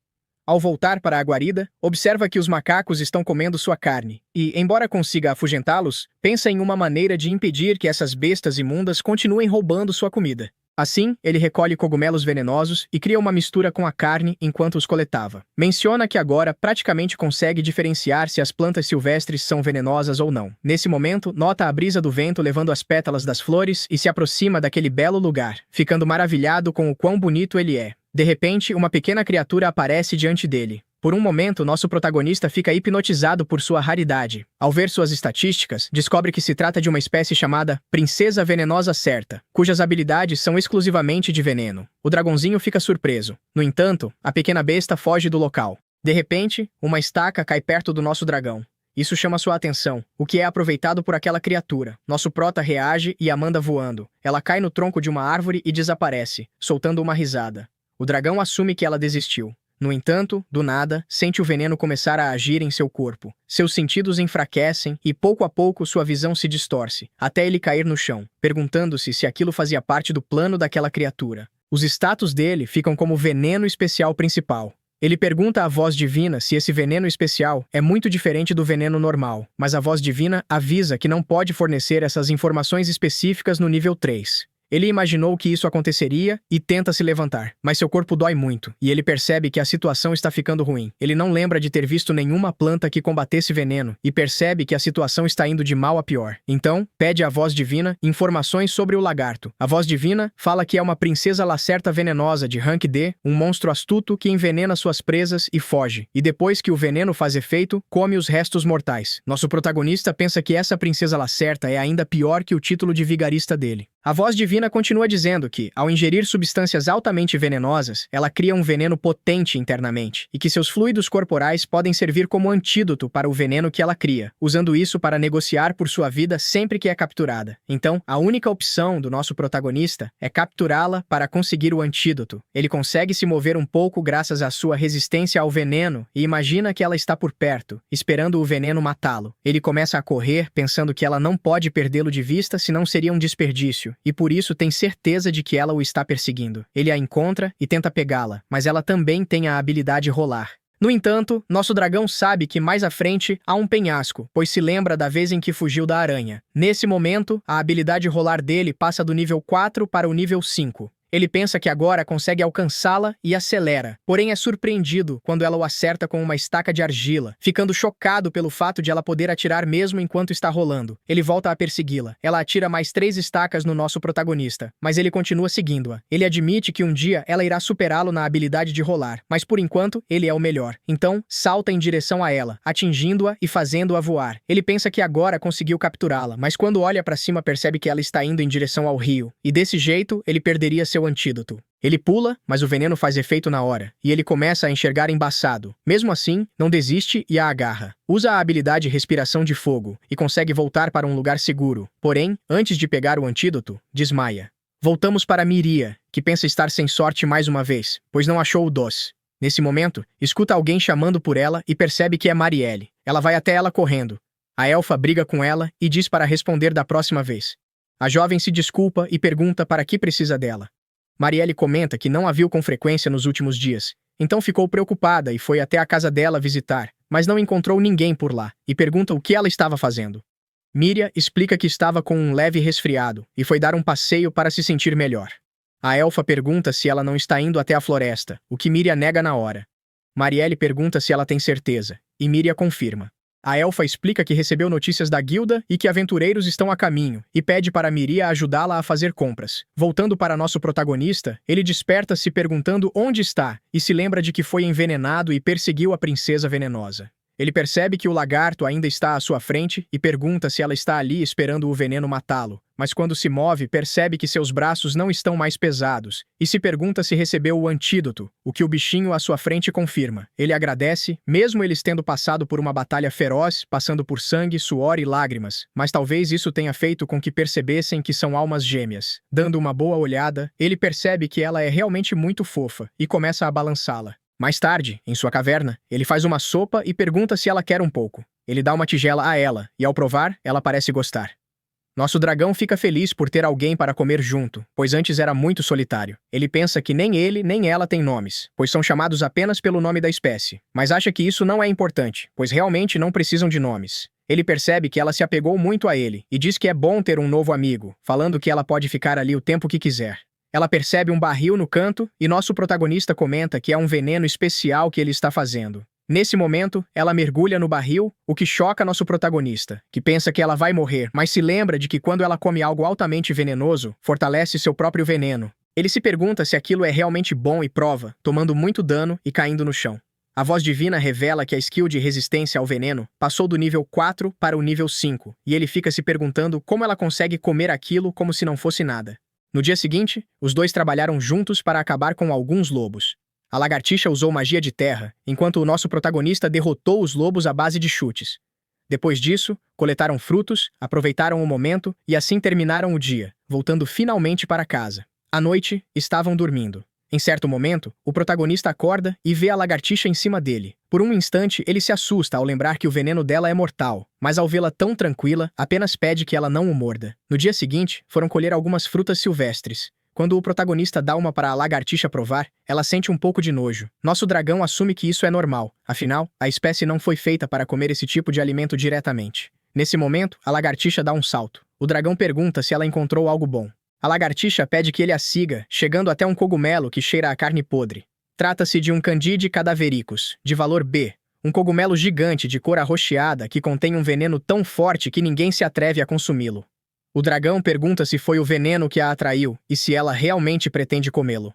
Ao voltar para a guarida, observa que os macacos estão comendo sua carne e, embora consiga afugentá-los, pensa em uma maneira de impedir que essas bestas imundas continuem roubando sua comida. Assim, ele recolhe cogumelos venenosos e cria uma mistura com a carne enquanto os coletava. Menciona que agora praticamente consegue diferenciar se as plantas silvestres são venenosas ou não. Nesse momento, nota a brisa do vento levando as pétalas das flores e se aproxima daquele belo lugar, ficando maravilhado com o quão bonito ele é. De repente, uma pequena criatura aparece diante dele. Por um momento, nosso protagonista fica hipnotizado por sua raridade. Ao ver suas estatísticas, descobre que se trata de uma espécie chamada Princesa Venenosa Certa, cujas habilidades são exclusivamente de veneno. O dragãozinho fica surpreso. No entanto, a pequena besta foge do local. De repente, uma estaca cai perto do nosso dragão. Isso chama sua atenção, o que é aproveitado por aquela criatura. Nosso prota reage e a manda voando. Ela cai no tronco de uma árvore e desaparece, soltando uma risada. O dragão assume que ela desistiu. No entanto, do nada, sente o veneno começar a agir em seu corpo. Seus sentidos enfraquecem e, pouco a pouco, sua visão se distorce, até ele cair no chão, perguntando-se se aquilo fazia parte do plano daquela criatura. Os status dele ficam como veneno especial principal. Ele pergunta à voz divina se esse veneno especial é muito diferente do veneno normal, mas a voz divina avisa que não pode fornecer essas informações específicas no nível 3. Ele imaginou que isso aconteceria e tenta se levantar, mas seu corpo dói muito, e ele percebe que a situação está ficando ruim. Ele não lembra de ter visto nenhuma planta que combatesse veneno, e percebe que a situação está indo de mal a pior. Então, pede à voz divina informações sobre o lagarto. A voz divina fala que é uma princesa lacerta venenosa de rank D, um monstro astuto que envenena suas presas e foge, e depois que o veneno faz efeito, come os restos mortais. Nosso protagonista pensa que essa princesa lacerta é ainda pior que o título de vigarista dele. A voz divina continua dizendo que, ao ingerir substâncias altamente venenosas, ela cria um veneno potente internamente, e que seus fluidos corporais podem servir como antídoto para o veneno que ela cria, usando isso para negociar por sua vida sempre que é capturada. Então, a única opção do nosso protagonista é capturá-la para conseguir o antídoto. Ele consegue se mover um pouco graças à sua resistência ao veneno e imagina que ela está por perto, esperando o veneno matá-lo. Ele começa a correr, pensando que ela não pode perdê-lo de vista, senão seria um desperdício. E por isso tem certeza de que ela o está perseguindo. Ele a encontra e tenta pegá-la, mas ela também tem a habilidade rolar. No entanto, nosso dragão sabe que mais à frente há um penhasco, pois se lembra da vez em que fugiu da aranha. Nesse momento, a habilidade rolar dele passa do nível 4 para o nível 5. Ele pensa que agora consegue alcançá-la e acelera, porém é surpreendido quando ela o acerta com uma estaca de argila, ficando chocado pelo fato de ela poder atirar mesmo enquanto está rolando. Ele volta a persegui-la. Ela atira mais 3 estacas no nosso protagonista, mas ele continua seguindo-a. Ele admite que um dia ela irá superá-lo na habilidade de rolar, mas por enquanto ele é o melhor. Então, salta em direção a ela, atingindo-a e fazendo-a voar. Ele pensa que agora conseguiu capturá-la, mas quando olha para cima percebe que ela está indo em direção ao rio, e desse jeito ele perderia seu antídoto. Ele pula, mas o veneno faz efeito na hora, e ele começa a enxergar embaçado. Mesmo assim, não desiste e a agarra. Usa a habilidade Respiração de Fogo, e consegue voltar para um lugar seguro. Porém, antes de pegar o antídoto, desmaia. Voltamos para Miria, que pensa estar sem sorte mais uma vez, pois não achou o doce. Nesse momento, escuta alguém chamando por ela e percebe que é Marielle. Ela vai até ela correndo. A elfa briga com ela e diz para responder da próxima vez. A jovem se desculpa e pergunta para que precisa dela. Marielle comenta que não a viu com frequência nos últimos dias, então ficou preocupada e foi até a casa dela visitar, mas não encontrou ninguém por lá, e pergunta o que ela estava fazendo. Miria explica que estava com um leve resfriado e foi dar um passeio para se sentir melhor. A elfa pergunta se ela não está indo até a floresta, o que Miria nega na hora. Marielle pergunta se ela tem certeza, e Miria confirma. A elfa explica que recebeu notícias da guilda e que aventureiros estão a caminho, e pede para Miria ajudá-la a fazer compras. Voltando para nosso protagonista, ele desperta se perguntando onde está, e se lembra de que foi envenenado e perseguiu a princesa venenosa. Ele percebe que o lagarto ainda está à sua frente e pergunta se ela está ali esperando o veneno matá-lo, mas quando se move percebe que seus braços não estão mais pesados e se pergunta se recebeu o antídoto, o que o bichinho à sua frente confirma. Ele agradece, mesmo eles tendo passado por uma batalha feroz, passando por sangue, suor e lágrimas, mas talvez isso tenha feito com que percebessem que são almas gêmeas. Dando uma boa olhada, ele percebe que ela é realmente muito fofa e começa a balançá-la. Mais tarde, em sua caverna, ele faz uma sopa e pergunta se ela quer um pouco. Ele dá uma tigela a ela, e ao provar, ela parece gostar. Nosso dragão fica feliz por ter alguém para comer junto, pois antes era muito solitário. Ele pensa que nem ele nem ela têm nomes, pois são chamados apenas pelo nome da espécie, mas acha que isso não é importante, pois realmente não precisam de nomes. Ele percebe que ela se apegou muito a ele, e diz que é bom ter um novo amigo, falando que ela pode ficar ali o tempo que quiser. Ela percebe um barril no canto e nosso protagonista comenta que é um veneno especial que ele está fazendo. Nesse momento, ela mergulha no barril, o que choca nosso protagonista, que pensa que ela vai morrer, mas se lembra de que quando ela come algo altamente venenoso, fortalece seu próprio veneno. Ele se pergunta se aquilo é realmente bom e prova, tomando muito dano e caindo no chão. A voz divina revela que a skill de resistência ao veneno passou do nível 4 para o nível 5, e ele fica se perguntando como ela consegue comer aquilo como se não fosse nada. No dia seguinte, os dois trabalharam juntos para acabar com alguns lobos. A lagartixa usou magia de terra, enquanto o nosso protagonista derrotou os lobos à base de chutes. Depois disso, coletaram frutos, aproveitaram o momento e assim terminaram o dia, voltando finalmente para casa. À noite, estavam dormindo. Em certo momento, o protagonista acorda e vê a lagartixa em cima dele. Por um instante, ele se assusta ao lembrar que o veneno dela é mortal, mas ao vê-la tão tranquila, apenas pede que ela não o morda. No dia seguinte, foram colher algumas frutas silvestres. Quando o protagonista dá uma para a lagartixa provar, ela sente um pouco de nojo. Nosso dragão assume que isso é normal, afinal, a espécie não foi feita para comer esse tipo de alimento diretamente. Nesse momento, a lagartixa dá um salto. O dragão pergunta se ela encontrou algo bom. A lagartixa pede que ele a siga, chegando até um cogumelo que cheira a carne podre. Trata-se de um Candide cadavericus, de valor B, um cogumelo gigante de cor arroxeada que contém um veneno tão forte que ninguém se atreve a consumi-lo. O dragão pergunta se foi o veneno que a atraiu e se ela realmente pretende comê-lo.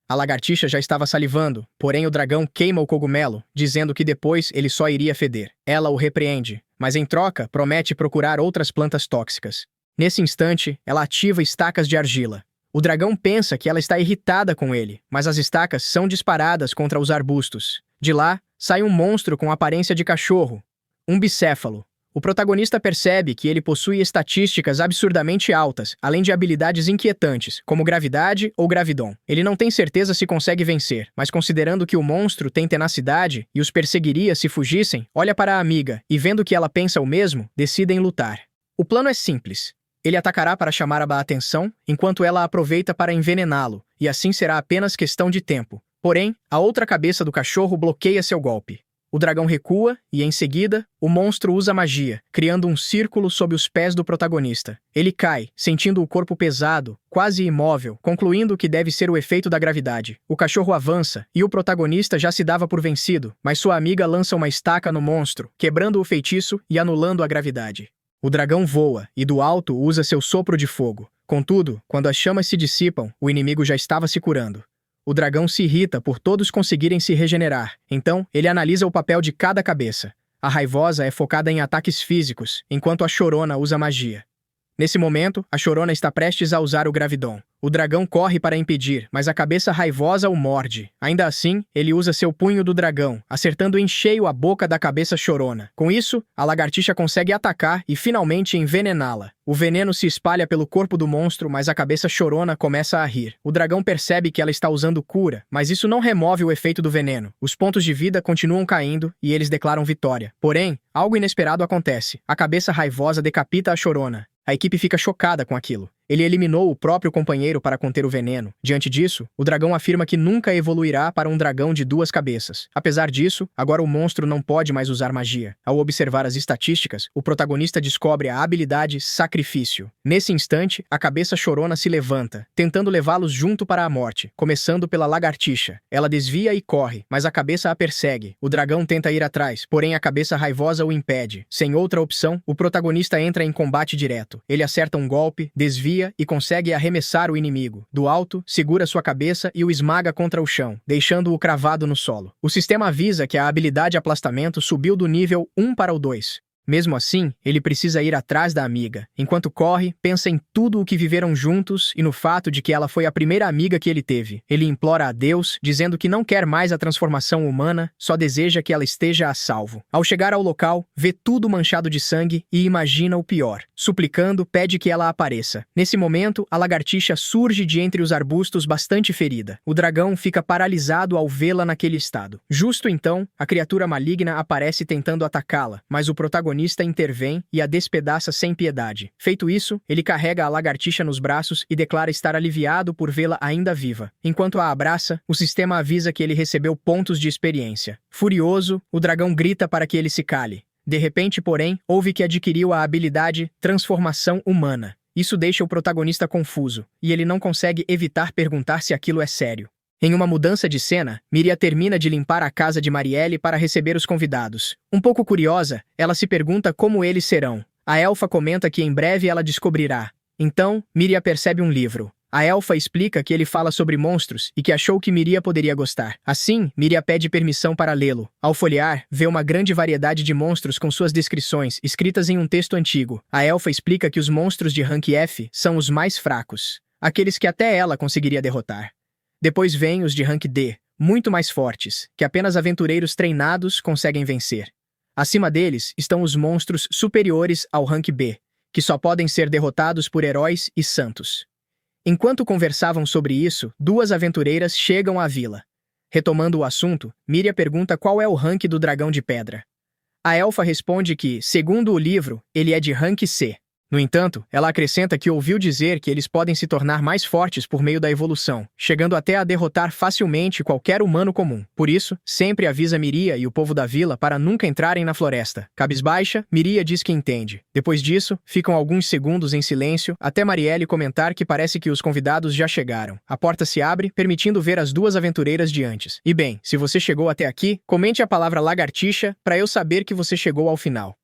A lagartixa já estava salivando, porém o dragão queima o cogumelo, dizendo que depois ele só iria feder. Ela o repreende, mas em troca promete procurar outras plantas tóxicas. Nesse instante, ela ativa estacas de argila. O dragão pensa que ela está irritada com ele, mas as estacas são disparadas contra os arbustos. De lá, sai um monstro com aparência de cachorro, um bicéfalo. O protagonista percebe que ele possui estatísticas absurdamente altas, além de habilidades inquietantes, como gravidade ou gravidon. Ele não tem certeza se consegue vencer, mas considerando que o monstro tem tenacidade e os perseguiria se fugissem, olha para a amiga e, vendo que ela pensa o mesmo, decidem lutar. O plano é simples. Ele atacará para chamar a atenção, enquanto ela aproveita para envenená-lo, e assim será apenas questão de tempo. Porém, a outra cabeça do cachorro bloqueia seu golpe. O dragão recua e, em seguida, o monstro usa magia, criando um círculo sob os pés do protagonista. Ele cai, sentindo o corpo pesado, quase imóvel, concluindo que deve ser o efeito da gravidade. O cachorro avança, e o protagonista já se dava por vencido, mas sua amiga lança uma estaca no monstro, quebrando o feitiço e anulando a gravidade. O dragão voa, e do alto usa seu sopro de fogo. Contudo, quando as chamas se dissipam, o inimigo já estava se curando. O dragão se irrita por todos conseguirem se regenerar, então ele analisa o papel de cada cabeça. A raivosa é focada em ataques físicos, enquanto a chorona usa magia. Nesse momento, a chorona está prestes a usar o gravidon. O dragão corre para impedir, mas a cabeça raivosa o morde. Ainda assim, ele usa seu punho do dragão, acertando em cheio a boca da cabeça chorona. Com isso, a lagartixa consegue atacar e finalmente envenená-la. O veneno se espalha pelo corpo do monstro, mas a cabeça chorona começa a rir. O dragão percebe que ela está usando cura, mas isso não remove o efeito do veneno. Os pontos de vida continuam caindo e eles declaram vitória. Porém, algo inesperado acontece. A cabeça raivosa decapita a chorona. A equipe fica chocada com aquilo. Ele eliminou o próprio companheiro para conter o veneno. Diante disso, o dragão afirma que nunca evoluirá para um dragão de 2 cabeças. Apesar disso, agora o monstro não pode mais usar magia. Ao observar as estatísticas, o protagonista descobre a habilidade Sacrifício. Nesse instante, a cabeça chorona se levanta, tentando levá-los junto para a morte, começando pela lagartixa. Ela desvia e corre, mas a cabeça a persegue. O dragão tenta ir atrás, porém a cabeça raivosa o impede. Sem outra opção, o protagonista entra em combate direto. Ele acerta um golpe, desvia e consegue arremessar o inimigo. Do alto, segura sua cabeça e o esmaga contra o chão, deixando-o cravado no solo. O sistema avisa que a habilidade aplastamento subiu do nível 1 para o 2. Mesmo assim, ele precisa ir atrás da amiga. Enquanto corre, pensa em tudo o que viveram juntos e no fato de que ela foi a primeira amiga que ele teve. Ele implora a Deus, dizendo que não quer mais a transformação humana, só deseja que ela esteja a salvo. Ao chegar ao local, vê tudo manchado de sangue e imagina o pior. Suplicando, pede que ela apareça. Nesse momento, a lagartixa surge de entre os arbustos bastante ferida. O dragão fica paralisado ao vê-la naquele estado. Justo então, a criatura maligna aparece tentando atacá-la, mas o protagonista intervém e a despedaça sem piedade. Feito isso, ele carrega a lagartixa nos braços e declara estar aliviado por vê-la ainda viva. Enquanto a abraça, o sistema avisa que ele recebeu pontos de experiência. Furioso, o dragão grita para que ele se cale. De repente, porém, ouve que adquiriu a habilidade Transformação Humana. Isso deixa o protagonista confuso, e ele não consegue evitar perguntar se aquilo é sério. Em uma mudança de cena, Miria termina de limpar a casa de Marielle para receber os convidados. Um pouco curiosa, ela se pergunta como eles serão. A elfa comenta que em breve ela descobrirá. Então, Miria percebe um livro. A elfa explica que ele fala sobre monstros e que achou que Miria poderia gostar. Assim, Miria pede permissão para lê-lo. Ao folhear, vê uma grande variedade de monstros com suas descrições, escritas em um texto antigo. A elfa explica que os monstros de rank F são os mais fracos, aqueles que até ela conseguiria derrotar. Depois vêm os de rank D, muito mais fortes, que apenas aventureiros treinados conseguem vencer. Acima deles estão os monstros superiores ao rank B, que só podem ser derrotados por heróis e santos. Enquanto conversavam sobre isso, 2 aventureiras chegam à vila. Retomando o assunto, Miria pergunta qual é o rank do dragão de pedra. A elfa responde que, segundo o livro, ele é de rank C. No entanto, ela acrescenta que ouviu dizer que eles podem se tornar mais fortes por meio da evolução, chegando até a derrotar facilmente qualquer humano comum. Por isso, sempre avisa Miria e o povo da vila para nunca entrarem na floresta. Cabisbaixa, Miria diz que entende. Depois disso, ficam alguns segundos em silêncio, até Marielle comentar que parece que os convidados já chegaram. A porta se abre, permitindo ver as 2 aventureiras de antes. E bem, se você chegou até aqui, comente a palavra lagartixa para eu saber que você chegou ao final.